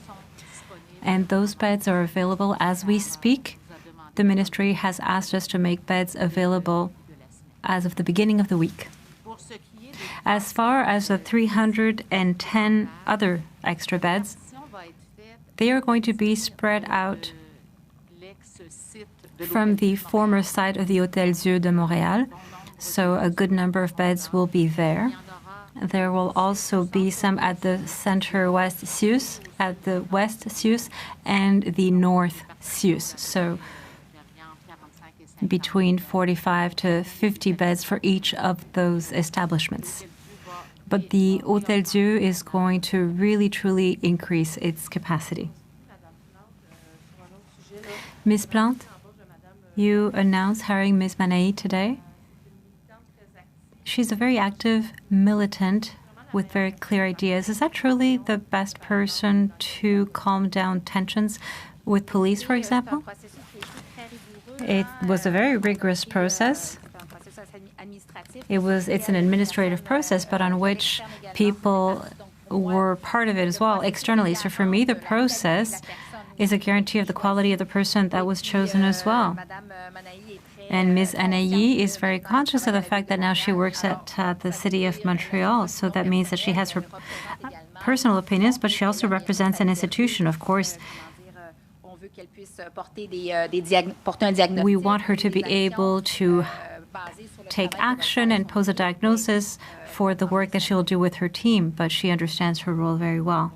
And those beds are available as we speak. The ministry has asked us to make beds available as of the beginning of the week. As far as the 310 other extra beds, they are going to be spread out from the former site of the Hôtel Dieu de Montréal, so a good number of beds will be there. There will also be some at the Center-West CIUS, at the West CIUS, and the North CIUS. So between 45 to 50 beds for each of those establishments. But the Hôtel Dieu is going to really, truly increase its capacity. Ms. Plante, you announced hiring Ms. Manaï today. She's a very active militant with very clear ideas. Is that truly the best person to calm down tensions with police, for example? It was a very rigorous process. It's an administrative process, but on which people were part of it as well, externally. So for me, the process is a guarantee of the quality of the person that was chosen as well. And Ms. Anayi is very conscious of the fact that now she works at the City of Montreal, so that means that she has her personal opinions, but she also represents an institution, of course. We want her to be able to take action and pose a diagnosis for the work that she'll do with her team, but she understands her role very well.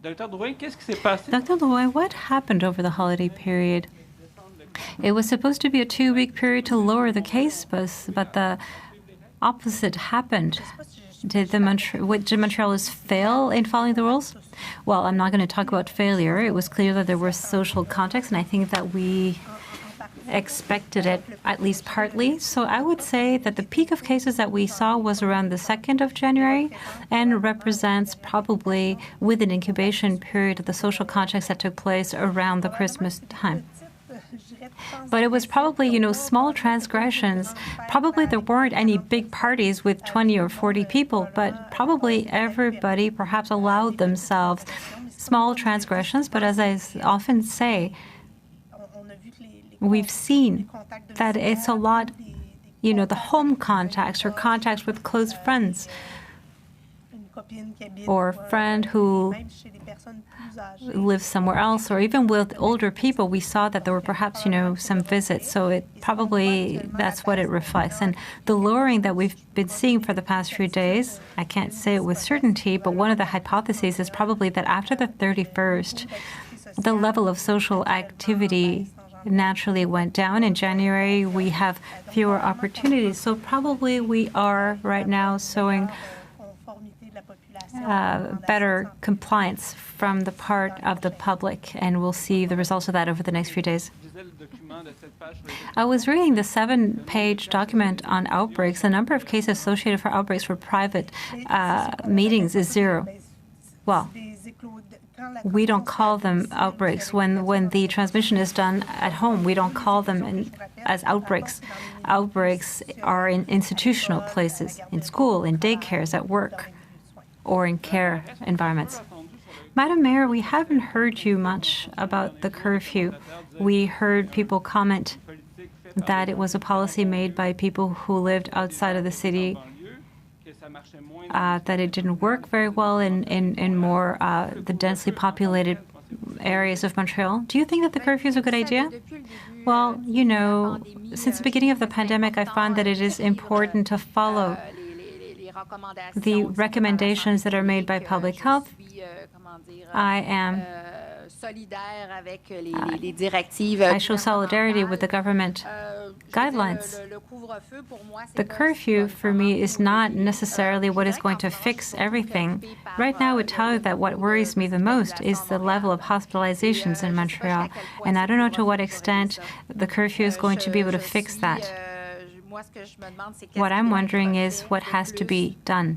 Dr. Drouin, what happened over the holiday period? It was supposed to be a 2-week period to lower the case, but the opposite happened. Did Montrealers fail in following the rules? Well, I'm not going to talk about failure. It was clear that there was social context, and I think that we expected it at least partly. So I would say that the peak of cases that we saw was around the 2nd of January and represents probably with an incubation period of the social context that took place around the Christmas time. But it was probably, small transgressions. Probably there weren't any big parties with 20 or 40 people, but probably everybody perhaps allowed themselves small transgressions. But as I often say, we've seen that it's a lot, the home contacts or contacts with close friends or a friend who lives somewhere else, or even with older people, we saw that there were perhaps, some visits. So it probably, that's what it reflects. And the lowering that we've been seeing for the past few days, I can't say it with certainty, but one of the hypotheses is probably that after the 31st, the level of social activity naturally went down. In January, we have fewer opportunities. So probably we are right now showing better compliance from the part of the public, and we'll see the results of that over the next few days. I was reading the 7-page document on outbreaks. The number of cases associated for outbreaks for private meetings is 0. Well, we don't call them outbreaks. When the transmission is done at home, we don't call them as outbreaks. Outbreaks are in institutional places, in school, in daycares, at work, or in care environments. Madam Mayor, we haven't heard you much about the curfew. We heard people comment that it was a policy made by people who lived outside of the city, that it didn't work very well in more the densely populated areas of Montreal. Do you think that the curfew is a good idea? Well, since the beginning of the pandemic, I find that it is important to follow the recommendations that are made by public health. I show solidarity with the government guidelines. The curfew, for me, is not necessarily what is going to fix everything. Right now, I would tell you that what worries me the most is the level of hospitalizations in Montreal. And I don't know to what extent the curfew is going to be able to fix that. What I'm wondering is what has to be done.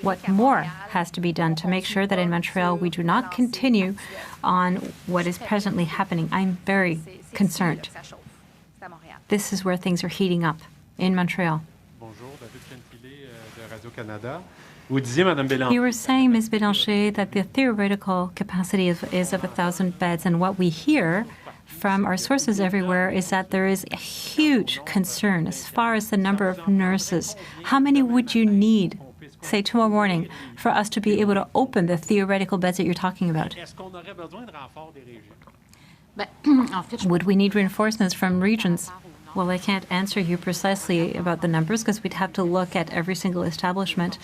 What more has to be done to make sure that in Montreal we do not continue on what is presently happening. I'm very concerned. This is where things are heating up in Montreal. You were saying, Ms. Bélanger, that the theoretical capacity is of 1,000 beds, and what we hear from our sources everywhere is that there is a huge concern as far as the number of nurses. How many would you need, say tomorrow morning, for us to be able to open the theoretical beds that you're talking about? Would we need reinforcements from regions? Well, I can't answer you precisely about the numbers because we'd have to look at every single establishment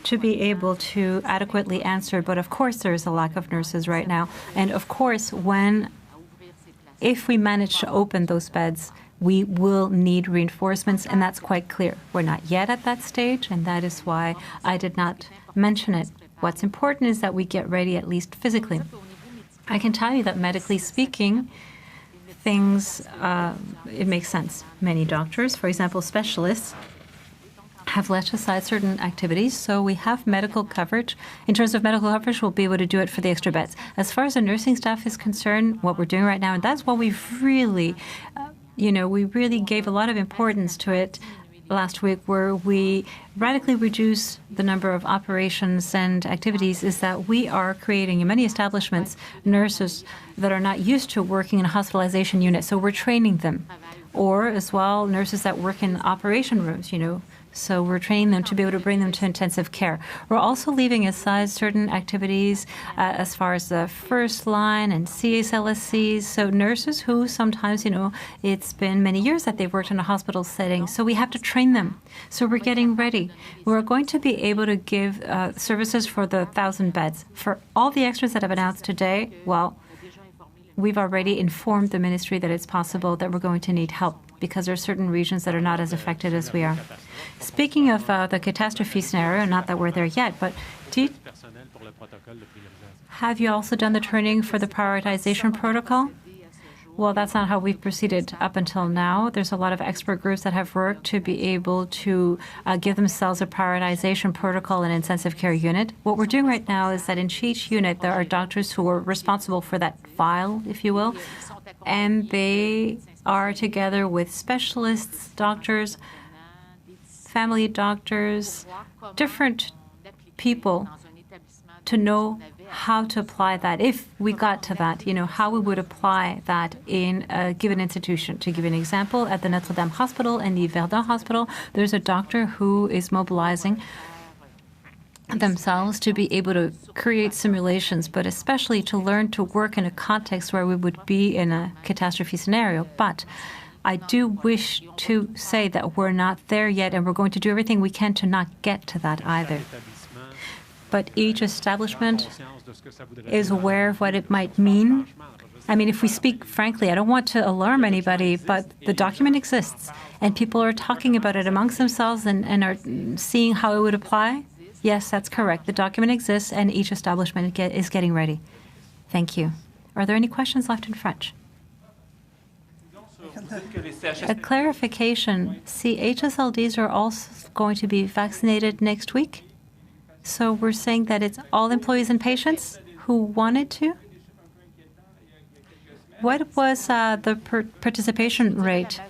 to be able to adequately answer. But of course, there is a lack of nurses right now. And of course, if we manage to open those beds, we will need reinforcements, and that's quite clear. We're not yet at that stage, and that is why I did not mention it. What's important is that we get ready, at least physically. I can tell you that medically speaking, things, it makes sense. Many doctors, for example, specialists, have let aside certain activities, so we have medical coverage. In terms of medical coverage, we'll be able to do it for the extra beds. As far as the nursing staff is concerned, what we're doing right now, and that's what we've really, we really gave a lot of importance to it last week, where we radically reduced the number of operations and activities, is that we are creating in many establishments nurses that are not used to working in a hospitalization unit, so we're training them. Or as well, nurses that work in operation rooms, so we're training them to be able to bring them to intensive care. We're also leaving aside certain activities as far as the first line and CSLSCs, so nurses who sometimes, it's been many years that they've worked in a hospital setting, so we have to train them. So we're getting ready. We're going to be able to give services for the 1,000 beds. For all the extras that I've announced today, well, we've already informed the ministry that it's possible that we're going to need help because there are certain regions that are not as affected as we are. Speaking of the catastrophe scenario, not that we're there yet, but have you also done the training for the prioritization protocol? Well, that's not how we've proceeded up until now. There's a lot of expert groups that have worked to be able to give themselves a prioritization protocol in intensive care unit. What we're doing right now is that in each unit, there are doctors who are responsible for that file, if you will, and they are together with specialists, doctors, family doctors, different people to know how to apply that, if we got to that, how we would apply that in a given institution. To give an example, at the Notre Dame Hospital and the Verdun Hospital, there's a doctor who is mobilizing themselves to be able to create simulations, but especially to learn to work in a context where we would be in a catastrophe scenario. But I do wish to say that we're not there yet, and we're going to do everything we can to not get to that either. But each establishment is aware of what it might mean. I mean, if we speak frankly, I don't want to alarm anybody, but the document exists, and people are talking about it amongst themselves and are seeing how it would apply. Yes, that's correct. The document exists, and each establishment is getting ready. Thank you. Are there any questions left in French? A clarification. CHSLDs are also going to be vaccinated next week? So we're saying that it's all employees and patients who wanted to? What was the participation rate?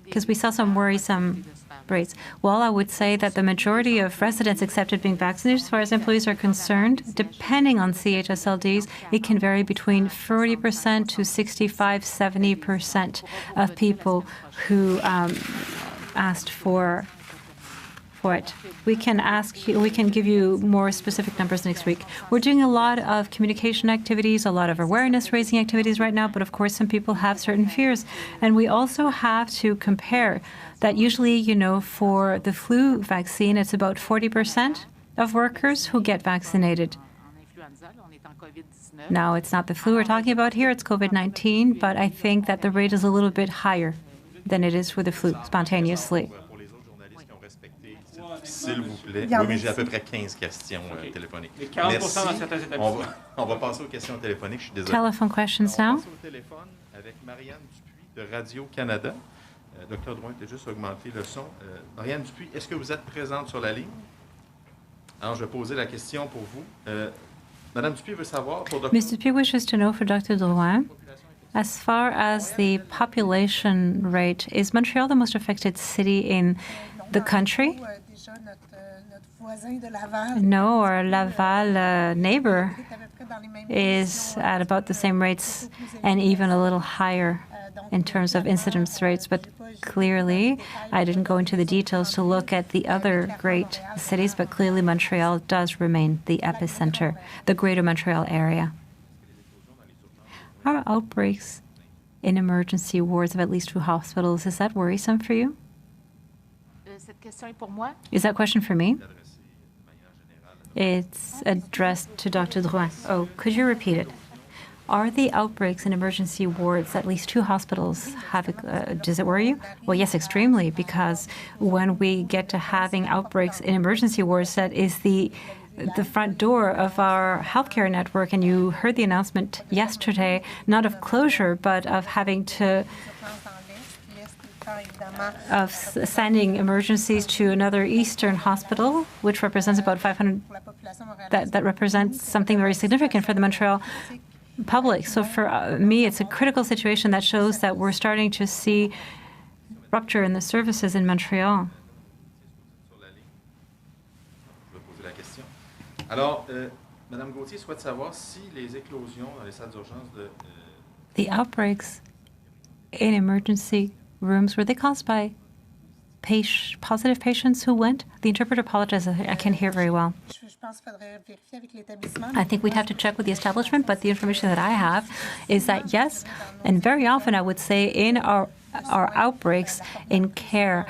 Because we saw some worrisome rates. Well, I would say that the majority of residents accepted being vaccinated. As far as employees are concerned, depending on CHSLDs, it can vary between 40% to 65-70% of people who asked for it. We can give you more specific numbers next week. We're doing a lot of communication activities, a lot of awareness-raising activities right now, but of course some people have certain fears. And we also have to compare that usually, for the flu vaccine, it's about 40% of workers who get vaccinated. Now, it's not the flu we're talking about here, it's COVID-19, but I think that the rate is a little bit higher than it is for the flu spontaneously. S'il vous plaît. Oui, mais j'ai à peu près 15 questions téléphoniques. Merci. On va passer aux questions téléphoniques. Je suis désolé. Telephone questions now. On passe au téléphone avec Marianne Dupuis de Radio-Canada. Docteur Drouin, tu as juste augmenté le son. Marianne Dupuis, est-ce que vous êtes présente sur la ligne? Alors, je vais poser la question pour vous. Madame Dupuis veut savoir pour Dr. Mr. Dupuis wishes to know for Dr. Drouin, as far as the population rate, is Montreal the most affected city in the country? No, our Laval neighbor is at about the same rates and even a little higher in terms of incidence rates. But clearly, I didn't go into the details to look at the other great cities, but clearly Montreal does remain the epicenter, the greater Montreal area. Are outbreaks in emergency wards of at least 2 hospitals, is that worrisome for you? Is that a question for me? It's addressed to Dr. Drouin. Oh, could you repeat it? Are the outbreaks in emergency wards at least 2 hospitals have? Does it worry you? Well, yes, extremely, because when we get to having outbreaks in emergency wards, that is the front door of our healthcare network. And you heard the announcement yesterday, not of closure, but of having to of sending emergencies to another eastern hospital, which represents about 500, that represents something very significant for the Montreal public. So for me, it's a critical situation that shows that we're starting to see rupture in the services in Montreal. Alors, Madame Gauthier souhaite savoir si les éclosions dans les salles d'urgence de... The outbreaks in emergency rooms, were they caused by positive patients who went? The interpreter apologizes. I can't hear very well. I think we'd have to check with the establishment, but the information that I have is that yes, and very often I would say in our outbreaks in care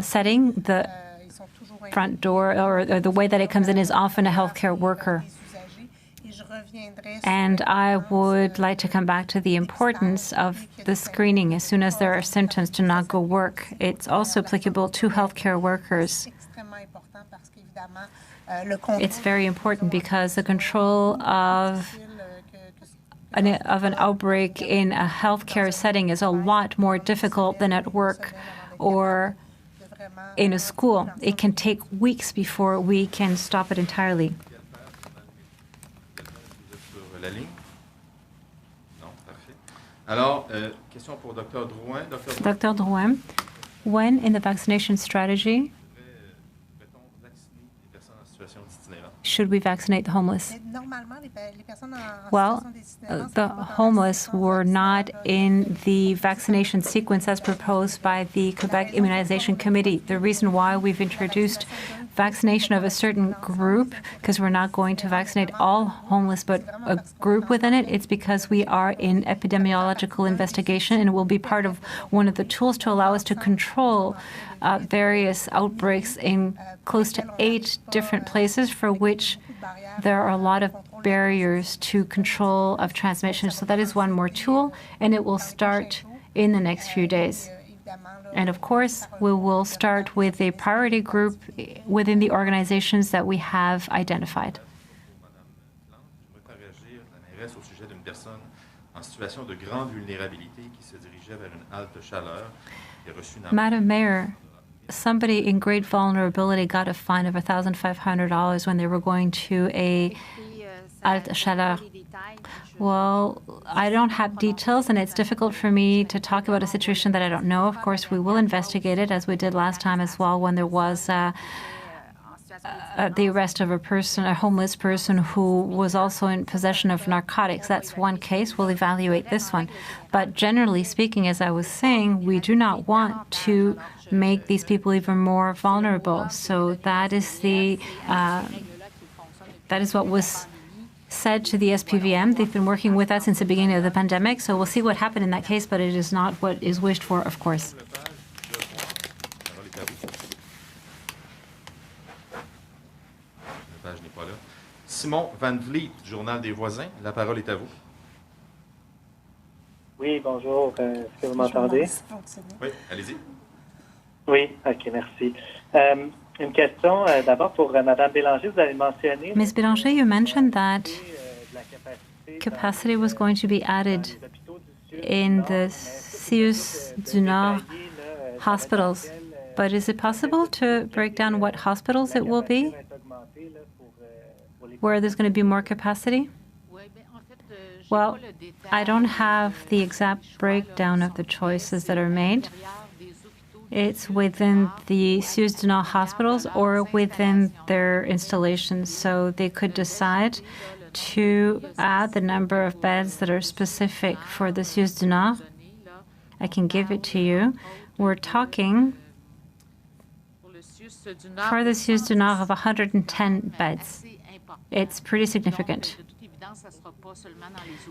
setting, the front door or the way that it comes in is often a healthcare worker. And I would like to come back to the importance of the screening as soon as there are symptoms to not go work. It's also applicable to healthcare workers. It's very important because the control of an outbreak in a healthcare setting is a lot more difficult than at work or in a school. It can take weeks before we can stop it entirely. La ligne? Non, parfait. Alors, question pour Dr. Drouin. Dr. Drouin, when in the vaccination strategy should we vaccinate the homeless? Well, the homeless were not in the vaccination sequence as proposed by the Quebec Immunization Committee. The reason why we've introduced vaccination of a certain group, because we're not going to vaccinate all homeless, but a group within it, it's because we are in epidemiological investigation, and it will be part of one of the tools to allow us to control various outbreaks in close to 8 different places for which there are a lot of barriers to control of transmission. So that is one more tool, and it will start in the next few days. And of course, we will start with a priority group within the organizations that we have identified. Madam Mayor, somebody in great vulnerability got a fine of $1,500 when they were going to a halte chaleur. Well, I don't have details, and it's difficult for me to talk about a situation that I don't know. Of course, we will investigate it, as we did last time as well, when there was the arrest of a homeless person who was also in possession of narcotics. That's one case. We'll evaluate this one. But generally speaking, as I was saying, we do not want to make these people even more vulnerable. So that is what was said to the SPVM. They've been working with us since the beginning of the pandemic, so we'll see what happened in that case, but it is not what is wished for, of course. Simon Van Vliet, Journal des Voisins, la parole est à vous. Oui, bonjour. Est-ce que vous m'entendez? Oui, allez-y. Oui, OK, merci. Une question d'abord pour Mme Bélanger. Vous avez mentionné... Ms. Bélanger, you mentioned that capacity was going to be added in the CIUS du Nord hospitals. But is it possible to break down what hospitals it will be, where there's going to be more capacity? Well, I don't have the exact breakdown of the choices that are made. It's within the CIUS du Nord hospitals or within their installations. So they could decide to add the number of beds that are specific for the CIUS du Nord. I can give it to you. We're talking for the CIUS du Nord of 110 beds. It's pretty significant.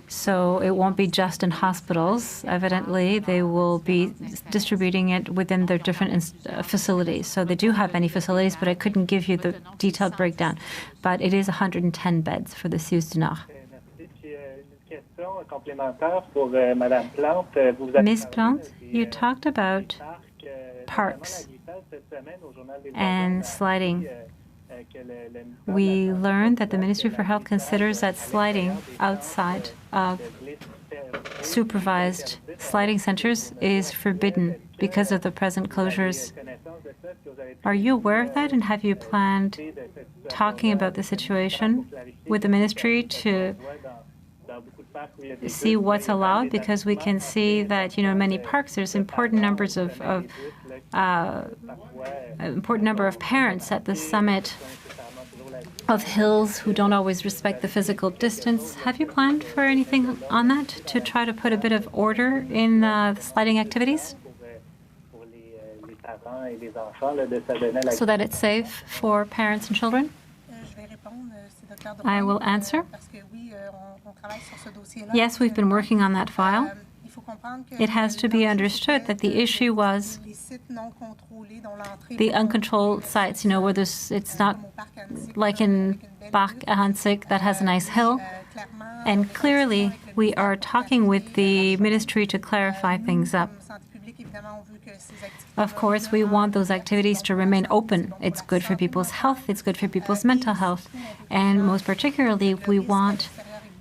So it won't be just in hospitals. Evidently, they will be distributing it within their different facilities. So they do have many facilities, but I couldn't give you the detailed breakdown. But it is 110 beds for the CIUS du Nord. Ms. Plante, you talked about parks and sliding. We learned that the Ministry for Health considers that sliding outside of supervised sliding centers is forbidden because of the present closures. Are you aware of that, and have you planned talking about the situation with the ministry to see what's allowed? Because we can see that, in many parks there's important number of parents at the summit of hills who don't always respect the physical distance. Have you planned for anything on that to try to put a bit of order in the sliding activities, so that it's safe for parents and children? I will answer. Yes, we've been working on that file. It has to be understood that the issue was the uncontrolled sites, where it's not like in Parc Ahansik that has a nice hill. And clearly, we are talking with the ministry to clarify things up. Of course, we want those activities to remain open. It's good for people's health. It's good for people's mental health. And most particularly, we want,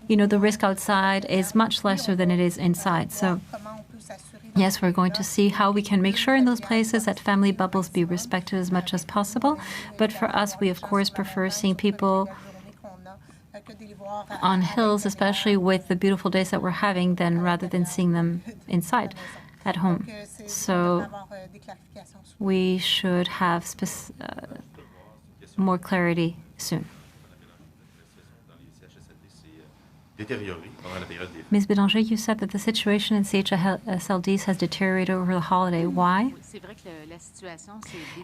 the risk outside is much lesser than it is inside. So, yes, we're going to see how we can make sure in those places that family bubbles be respected as much as possible. But for us, we, of course, prefer seeing people on hills, especially with the beautiful days that we're having, rather than seeing them inside at home. So we should have more clarity soon. Ms. Bélanger, you said that the situation in CHSLDs has deteriorated over the holiday. Why?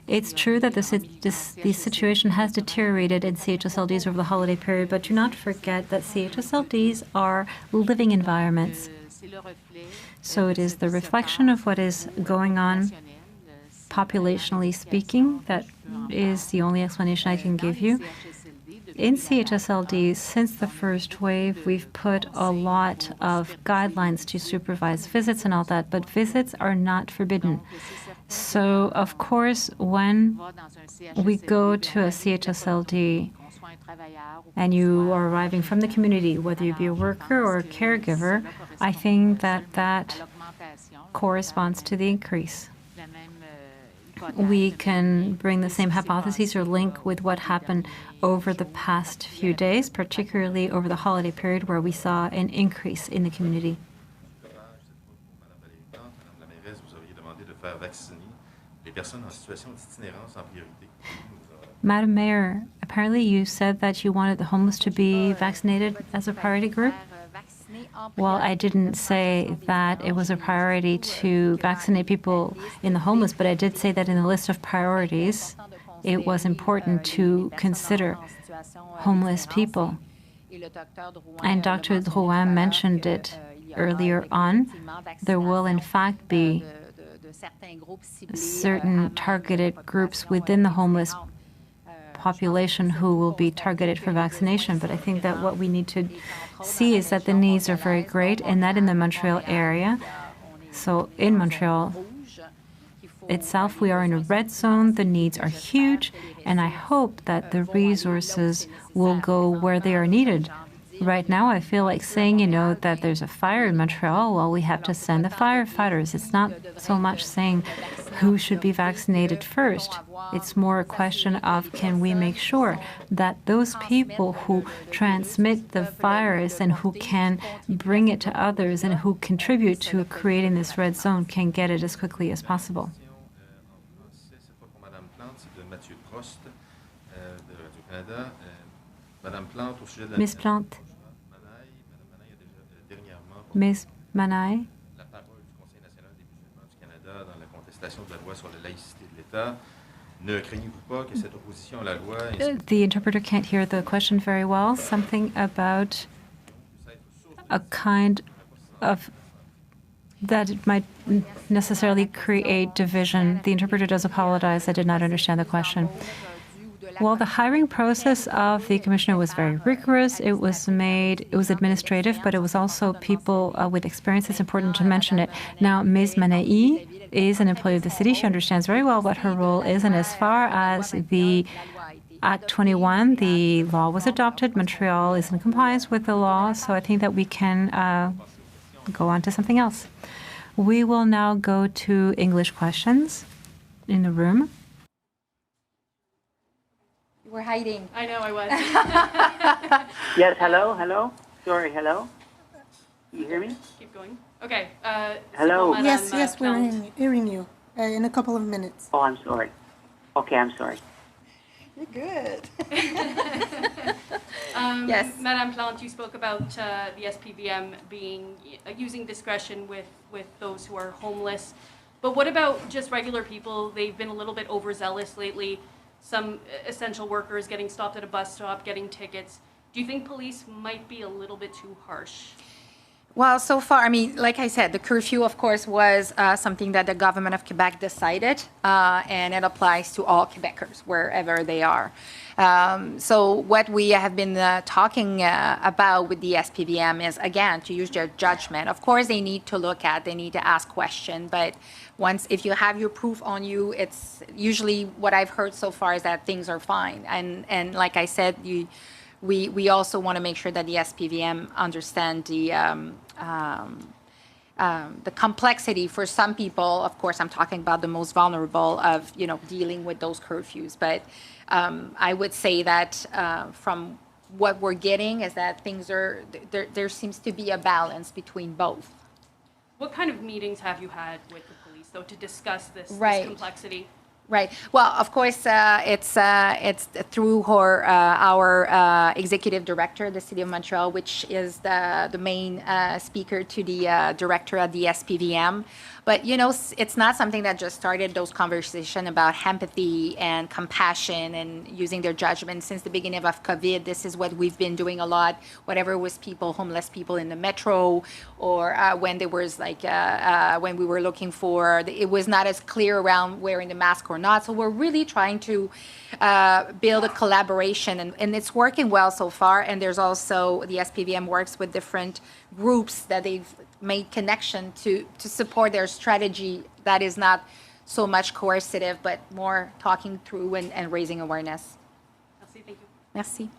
It's true that the situation has deteriorated in CHSLDs over the holiday period, but do not forget that CHSLDs are living environments. So it is the reflection of what is going on, populationally speaking. That is the only explanation I can give you. In CHSLDs, since the first wave, we've put a lot of guidelines to supervise visits and all that, but visits are not forbidden. So, of course, when we go to a CHSLD and you are arriving from the community, whether you be a worker or a caregiver, I think that corresponds to the increase. We can bring the same hypotheses or link with what happened over the past few days, particularly over the holiday period where we saw an increase in the community. Madam Mayor, apparently you said that you wanted the homeless to be vaccinated as a priority group. Well, I didn't say that it was a priority to vaccinate people in the homeless, but I did say that in the list of priorities, it was important to consider homeless people. And Dr. Drouin mentioned it earlier on. There will, in fact, be certain targeted groups within the homeless population who will be targeted for vaccination. But I think that what we need to see is that the needs are very great, and that in the Montreal area, so in Montreal itself, we are in a red zone, the needs are huge, and I hope that the resources will go where they are needed. Right now, I feel like saying, that there's a fire in Montreal, well, we have to send the firefighters. It's not so much saying who should be vaccinated first. It's more a question of, can we make sure that those people who transmit the virus and who can bring it to others and who contribute to creating this red zone can get it as quickly as possible? Ms. Plante. Ms. Manaille. The interpreter can't hear the question very well. Something about a kind of that it might necessarily create division. The interpreter does apologize. I did not understand the question. Well, the hiring process of the commissioner was very rigorous. It was administrative, but it was also people with experience. It's important to mention it. Now, Ms. Manaille is an employee of the city. She understands very well what her role is. And as far as the Act 21, the law was adopted. Montreal is in compliance with the law. So I think that we can go on to something else. We will now go to English questions in the room. You were hiding. I know I was. Yes, hello. Sorry, hello. You hear me? Keep going. Okay. Hello. Madame, Yes, we're Plante. hearing you in a couple of minutes. Oh, I'm sorry. Okay, I'm sorry. You're good. Yes. Madame Plante, you spoke about the SPVM being using discretion with those who are homeless. But what about just regular people? They've been a little bit overzealous lately. Some essential workers getting stopped at a bus stop, getting tickets. Do you think police might be a little bit too harsh? Well, so far, I mean, like I said, the curfew, of course, was something that the government of Quebec decided, and it applies to all Quebecers, wherever they are. So what we have been talking about with the SPVM is, again, to use their judgment. Of course, they need to ask questions, but if you have your proof on you, it's usually what I've heard so far is that things are fine. And like I said, we also want to make sure that the SPVM understand the complexity for some people. Of course, I'm talking about the most vulnerable of dealing with those curfews. But I would say that from what we're getting is that things are there seems to be a balance between both. What kind of meetings have you had with the police, though, to discuss this complexity? Right. Well, of course, it's through our executive director, the City of Montreal, which is the main speaker to the director of the SPVM. But, it's not something that just started those conversations about empathy and compassion and using their judgment since the beginning of COVID. This is what we've been doing a lot, whatever it was homeless people in the metro, or when there was when we were looking for, it was not as clear around wearing the mask or not. So we're really trying to build a collaboration, and it's working well so far. And there's also, the SPVM works with different groups that they've made connection to support their strategy that is not so much coercive, but more talking through and raising awareness. Merci, thank you. Merci.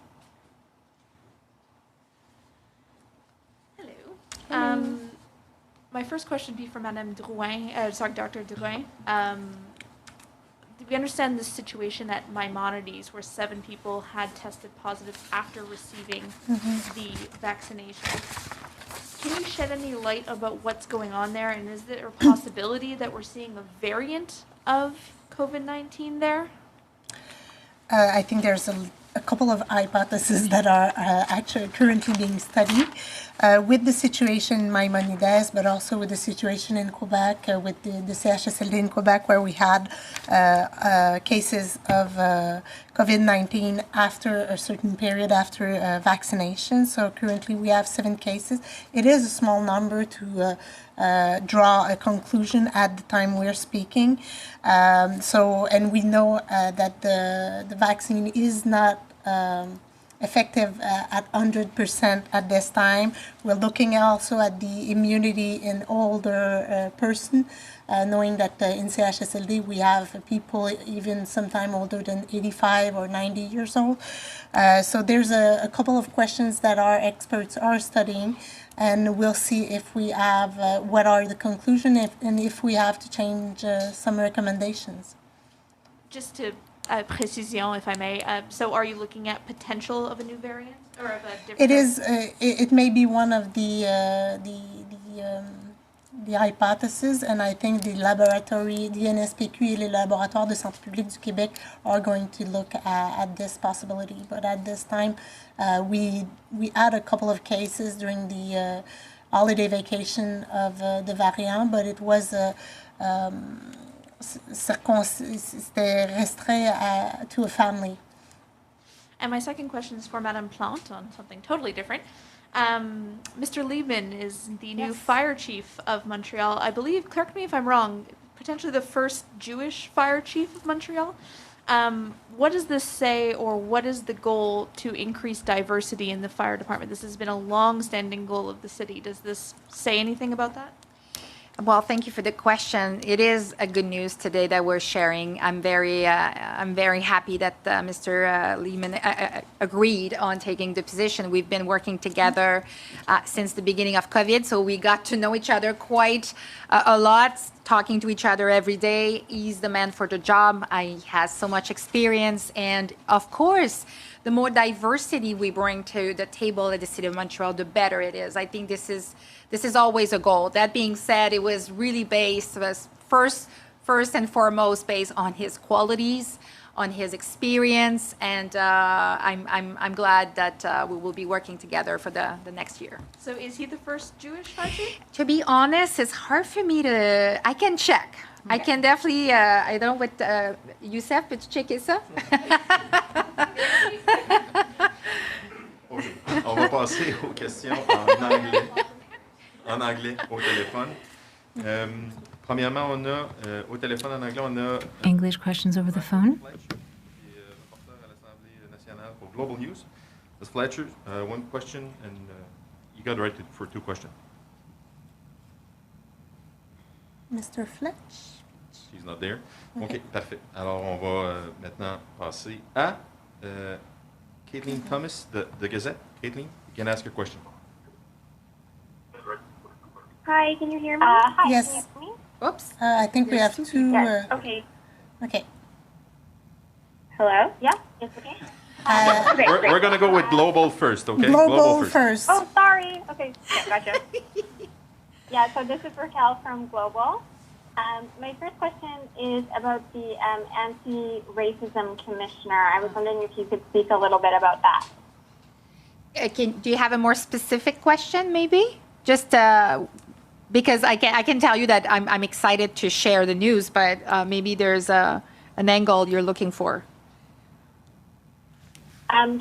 Hello. My first question would be for Madame Drouin, Dr. Drouin. We understand the situation at Maimonides where 7 people had tested positive after receiving the vaccination. Can you shed any light about what's going on there, and is there a possibility that we're seeing a variant of COVID-19 there? I think there's a couple of hypotheses that are actually currently being studied with the situation in Maimonides, but also with the situation in Quebec, with the CHSLD in Quebec, where we had cases of COVID-19 after a certain period after vaccination. So currently we have 7 cases. It is a small number to draw a conclusion at the time we're speaking. And we know that the vaccine is not effective at 100% at this time. We're looking also at the immunity in older person, knowing that in CHSLD we have people even sometime older than 85 or 90 years old. So there's a couple of questions that our experts are studying, and we'll see if we have, what are the conclusions, and if we have to change some recommendations. Just to precision, if I may. So are you looking at potential of a new variant or of a different? It is. It may be one of the hypotheses, and I think the laboratory, the NSPQ et les laboratoires de santé publique du Québec are going to look at this possibility. But at this time, we had a couple of cases during the holiday vacation of the variant, but it was c'était restreint to a family. And my second question is for Madame Plante on something totally different. Mr. Liebman is the new fire chief of Montreal. I believe, correct me if I'm wrong, potentially the first Jewish fire chief of Montreal. What does this say, or what is the goal to increase diversity in the fire department? This has been a long-standing goal of the city. Does this say anything about that? Well, thank you for the question. It is a good news today that we're sharing. I'm very happy that Mr. Lehman agreed on taking the position. We've been working together since the beginning of COVID, so we got to know each other quite a lot, talking to each other every day. He's the man for the job. He has so much experience, and of course, the more diversity we bring to the table at the City of Montreal, the better it is. I think this is always a goal. That being said, it was really was first and foremost based on his qualities, on his experience, and I'm glad that we will be working together for the next year. So is he the first Jewish fire chief? To be honest, it's hard for me to. I can check. Okay. I can definitely. I don't know what Youssef, peux-tu checker ça? Okay. On va passer aux questions en anglais au téléphone. Premièrement, on a au téléphone en anglais, on a English questions over the phone. Reporter à l'Assemblée nationale pour Global News. Ms. Fletcher, one question, and you got right for two questions. Mr. Fletch? She's not there. OK, parfait. Alors, on va maintenant passer à Caitlin Thomas de Gazette. Caitlin, you can ask your question. Hi, can you hear me? Hi, yes. Can you hear me? Oops. I think we have two. Yes. Okay. Okay. Hello? Yeah? Yes, okay. We're going to go with global first, okay? Global first. Oh, sorry. Okay, yeah, gotcha. Yeah, so this is Raquel from Global. My first question is about the Anti-Racism Commissioner. I was wondering if you could speak a little bit about that. Do you have a more specific question, maybe? Just because I can tell you that I'm excited to share the news, but maybe there's an angle you're looking for.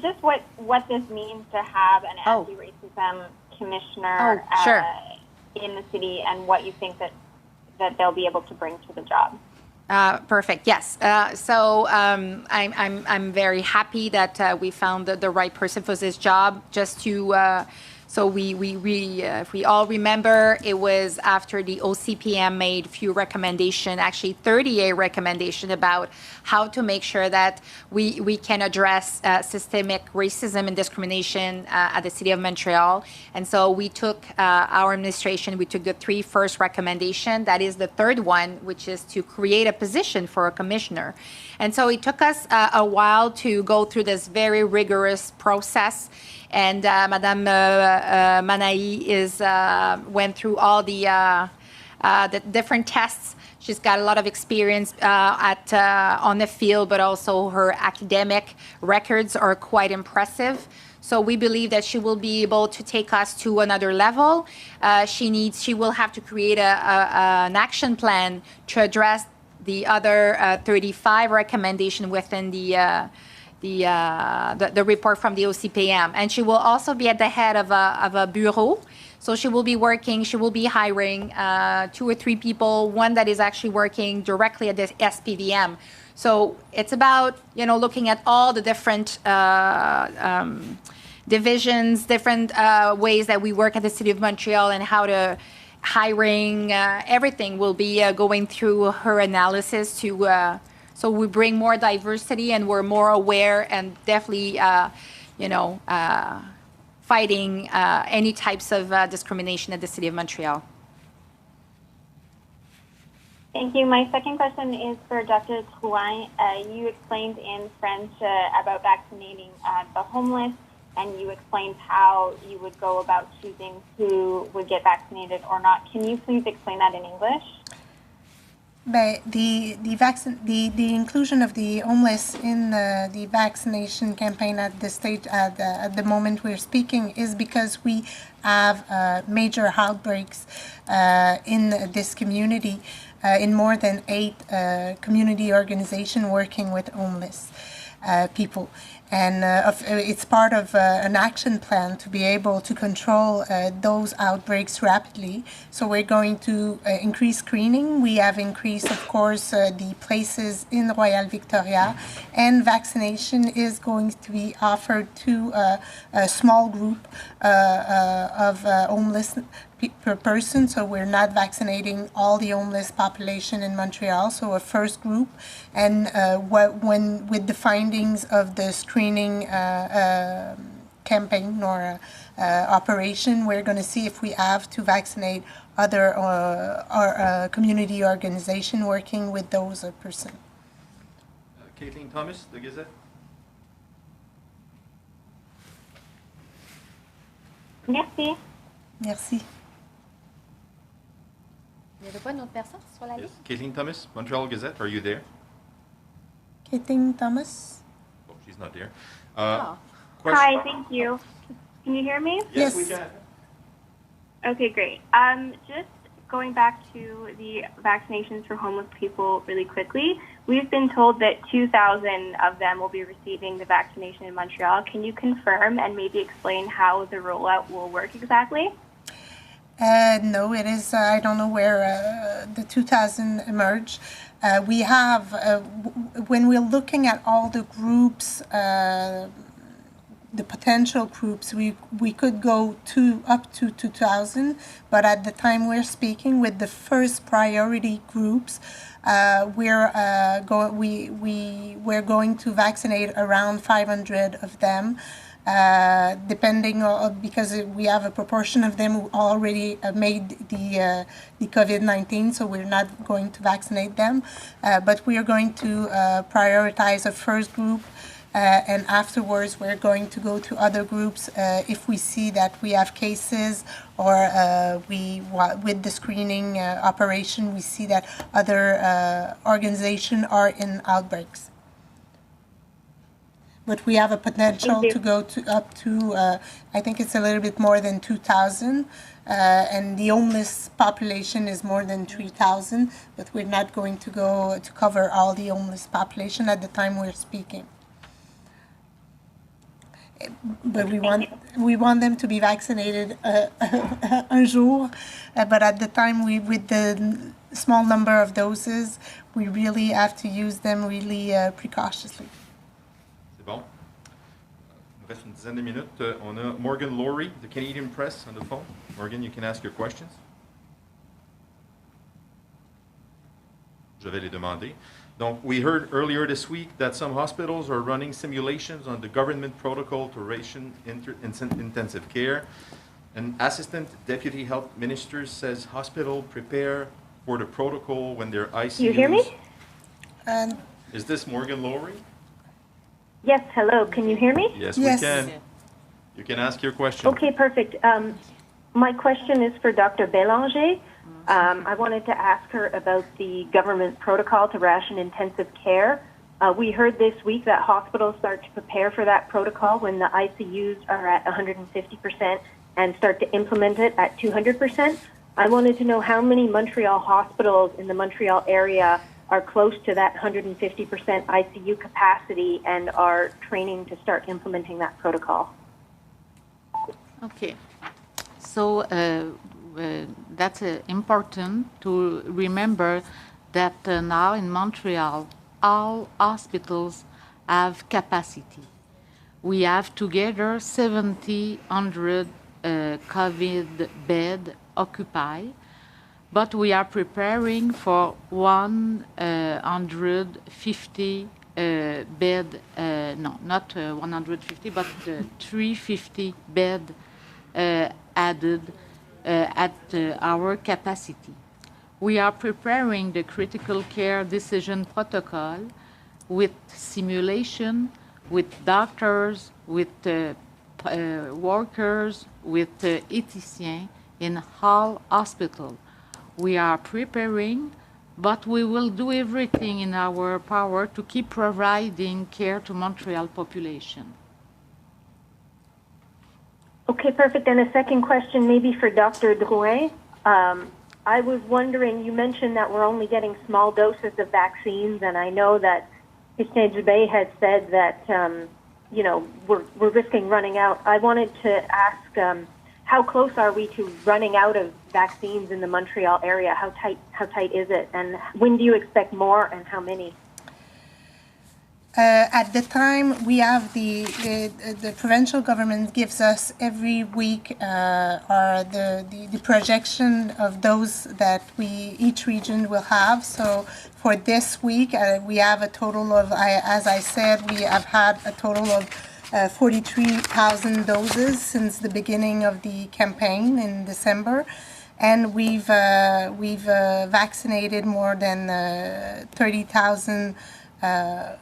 Just what this means to have an anti-racism commissioner sure. In the city, and what you think that they'll be able to bring to the job. Perfect. Yes. So I'm very happy that we found the right person for this job. Just to so if we all remember, it was after the OCPM made few recommendation, actually 38 recommendation about how to make sure that we can address systemic racism and discrimination at the City of Montreal. And so we took our administration, we took the three first recommendation. That is the third one, which is to create a position for a commissioner. And so it took us a while to go through this very rigorous process. And Madame Manaï went through all the different tests. She's got a lot of experience on the field, but also her academic records are quite impressive. So we believe that she will be able to take us to another level. She will have to create an action plan to address the other 35 recommendations within the report from the OCPM. And she will also be at the head of a bureau. So she will be hiring 2 or 3 people, one that is actually working directly at the SPVM. So it's about, looking at all the different divisions, different ways that we work at the City of Montreal, and how to hiring, everything will be going through her analysis to so we bring more diversity, and we're more aware, and definitely, fighting any types of discrimination at the City of Montreal. Thank you. My second question is for Dr. Drouin. You explained in French about vaccinating the homeless, and you explained how you would go about choosing who would get vaccinated or not. Can you please explain that in English? The inclusion of the homeless in the vaccination campaign at the stage at the moment we're speaking is because we have major outbreaks in this community, in more than 8 community organizations working with homeless people. And it's part of an action plan to be able to control those outbreaks rapidly. So we're going to increase screening. We have increased, of course, the places in Royal Victoria, and vaccination is going to be offered to a small group of homeless per person. So we're not vaccinating all the homeless population in Montreal. So a first group, and when with the findings of the screening campaign or operation, we're going to see if we have to vaccinate other community organization working with those person. Kathleen Thomas, The Gazette. Merci. Merci. Il n'y avait pas une autre personne sur la Yes. liste? Kathleen Thomas, Montreal Gazette, are you there? Kathleen Thomas? Oh, she's not there. Oh. Hi, thank you. Can you hear me? Yes, we Yes. can. Okay, great. Just going back to the vaccinations for homeless people really quickly, we've been told that 2,000 of them will be receiving the vaccination in Montreal. Can you confirm and maybe explain how the rollout will work exactly? No, it is, I don't know where the 2,000 emerged. We have, when we're looking at all the groups, the potential groups, we could go up to 2,000, but at the time we're speaking with the first priority groups, we're going to vaccinate around 500 of them. Depending on, because we have a proportion of them who already made the COVID-19, so we're not going to vaccinate them, but we are going to prioritize a first group, and afterwards we're going to go to other groups if we see that we have cases, or with the screening operation we see that other organizations are in outbreaks. But we have a potential to go up to, I think it's a little bit more than 2,000, and the homeless population is more than 3,000, but we're not going to go to cover all the homeless population at the time we're speaking. But we want them to be vaccinated un jour, but at the time with the small number of doses, we really have to use them really precautiously. Bon. Il nous reste une dizaine de minutes. On a Morgan Laurie, the Canadian Press, on the phone. Morgan, you can ask your questions. Je vais les demander. Donc, we heard earlier this week that some hospitals are running simulations on the government protocol to ration intensive care. An assistant deputy health minister says hospital prepare for the protocol when their ICUs... You hear me? Is this Morgan Laurie? Yes, hello. Can you hear me? Yes, Yes. we can. You can ask your question. Okay, perfect. My question is for Dr. Bélanger. I wanted to ask her about the government protocol to ration intensive care. We heard this week that hospitals start to prepare for that protocol when the ICUs are at 150% and start to implement it at 200%. I wanted to know how many Montreal hospitals in the Montreal area are close to that 150% ICU capacity and are training to start implementing that protocol. Okay. So that's important to remember that now in Montreal, all hospitals have capacity. We have together 1,700 COVID bed occupied, but we are preparing for 150 bed, no, not 150, but 350 bed added at our capacity. We are preparing the critical care decision protocol with simulation, with doctors, with workers, with ethicians in all hospitals. We are preparing, but we will do everything in our power to keep providing care to Montreal population. Okay, perfect. And a second question maybe for Dr. Drouin. I was wondering, you mentioned that we're only getting small doses of vaccines, and I know that Christian Dubé has said that we're risking running out. I wanted to ask, how close are we to running out of vaccines in the Montreal area? How tight is it? And when do you expect more, and how many? At the time, we have the provincial government gives us every week the projection of those that each region will have. So for this week, we have a total of, as I said, we have had a total of 43,000 doses since the beginning of the campaign in December. And we've vaccinated more than 30,000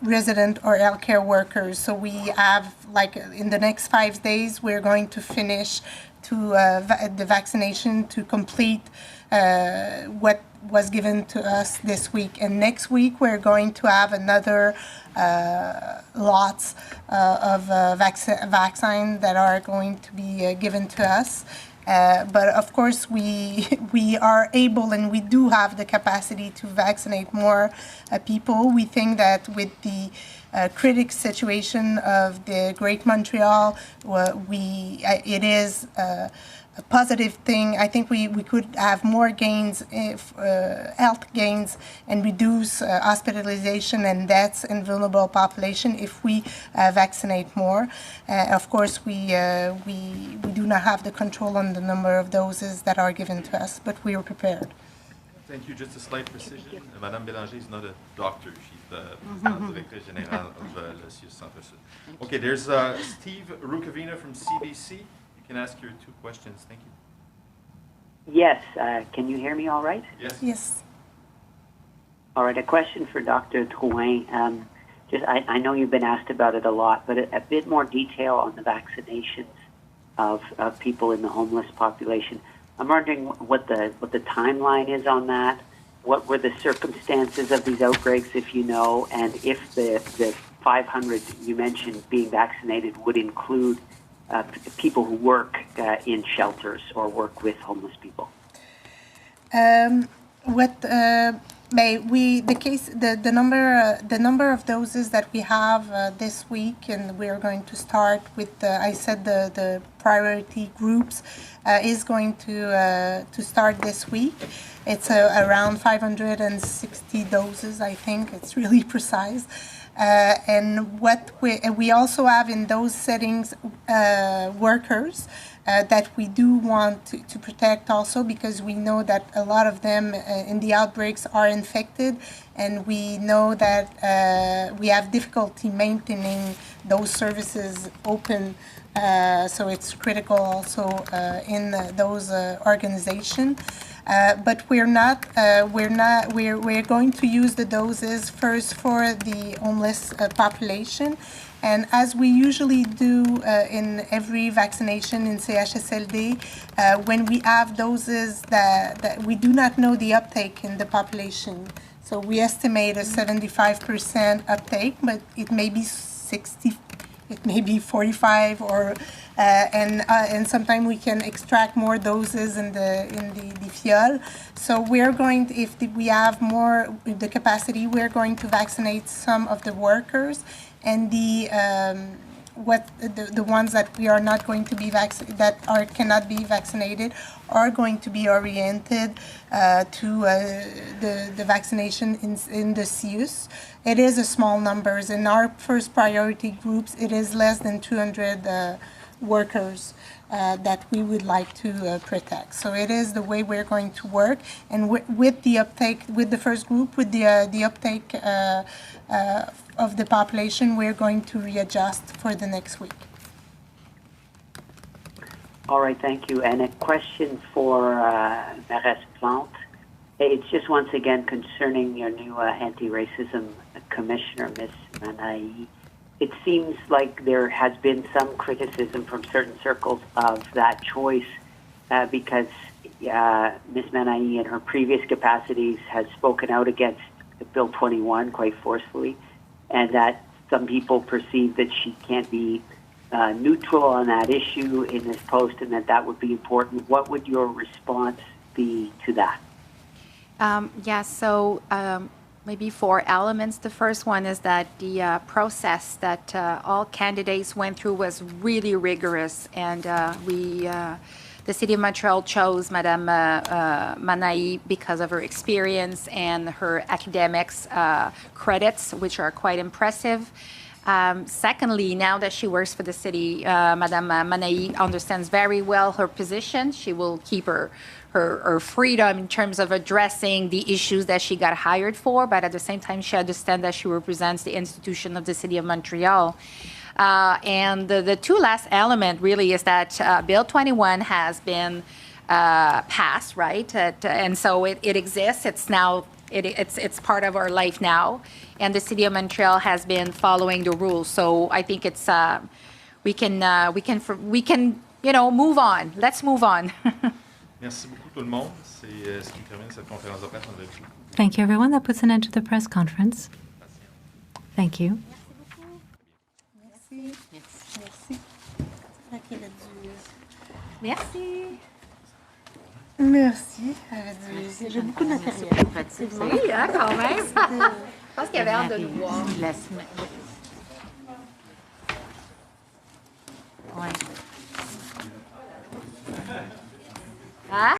resident or healthcare workers. So we have, like, in the next 5 days, we're going to finish the vaccination to complete what was given to us this week. And next week, we're going to have another lots of vaccine that are going to be given to us. But of course, we are able, and we do have the capacity to vaccinate more people. We think that with the critic situation of the Great Montreal, it is a positive thing. I think we could have more gains, health gains, and reduce hospitalization and deaths in vulnerable population if we vaccinate more. Of course, we do not have the control on the number of doses that are given to us, but we are prepared. Thank you. Just a slight precision. Madame Bélanger is not a doctor. She's the Directrice Générale of le CIUS Centre-Sud. Okay, there's Steve Rukavina from CBC. You can ask your 2 questions. Thank you. Yes. Can you hear me all right? Yes. Yes. All right. A question for Dr. Drouin. I know you've been asked about it a lot, but a bit more detail on the vaccinations of people in the homeless population. I'm wondering what the timeline is on that. What were the circumstances of these outbreaks, if you know, and if the 500 you mentioned being vaccinated would include people who work in shelters or work with homeless people. The number of doses that we have this week, and we are going to start with the priority groups is going to start this week. It's around 560 doses, I think. It's really precise. And what we also have in those settings workers that we do want to protect also, because we know that a lot of them in the outbreaks are infected, and we know that we have difficulty maintaining those services open. So it's critical also in those organizations. But we're going to use the doses first for the homeless population. And as we usually do in every vaccination in CHSLD, when we have doses that we do not know the uptake in the population. So we estimate a 75% uptake, but it may be 60, it may be 45, or and sometimes we can extract more doses in the fiole. So we're going to, if we have more the capacity, we're going to vaccinate some of the workers, and the ones that we are not going to be cannot be vaccinated are going to be oriented to the vaccination in the CIUS. It is a small numbers. In our first priority groups, it is less than 200 workers that we would like to protect. So it is the way we're going to work, and with the uptake, with the first group, with the uptake of the population, we're going to readjust for the next week. All right, thank you. And a question for Mairesse Plante. It's just once again concerning your new anti-racism commissioner, Ms. Manaï. It seems like there has been some criticism from certain circles of that choice because Ms. Manaï, in her previous capacities, has spoken out against Bill 21 quite forcefully, and that some people perceive that she can't be neutral on that issue in this post, and that would be important. What would your response be to that? maybe 4 elements. The first one is that the process that all candidates went through was really rigorous, and the City of Montreal chose Madame Manaï because of her experience and her academics credits, which are quite impressive. Secondly, now that she works for the city, Madame Manaï understands very well her position. She will keep her freedom in terms of addressing the issues that she got hired for, but at the same time, she understands that she represents the institution of the City of Montreal. And the 2 last element really is that Bill 21 has been passed, right? And so it exists. It's now it's part of our life now, and the City of Montreal has been following the rules. So I think it's we can move on. Let's move on. Merci beaucoup tout le monde. C'est ce qui termine cette conférence de presse. Thank you, everyone. That puts an end to the press conference. Thank you. Merci. Merci. Merci. J'ai beaucoup de matériel. Oui, hein, quand même. Je pense qu'il y avait hâte de nous voir. Ouais. Hein?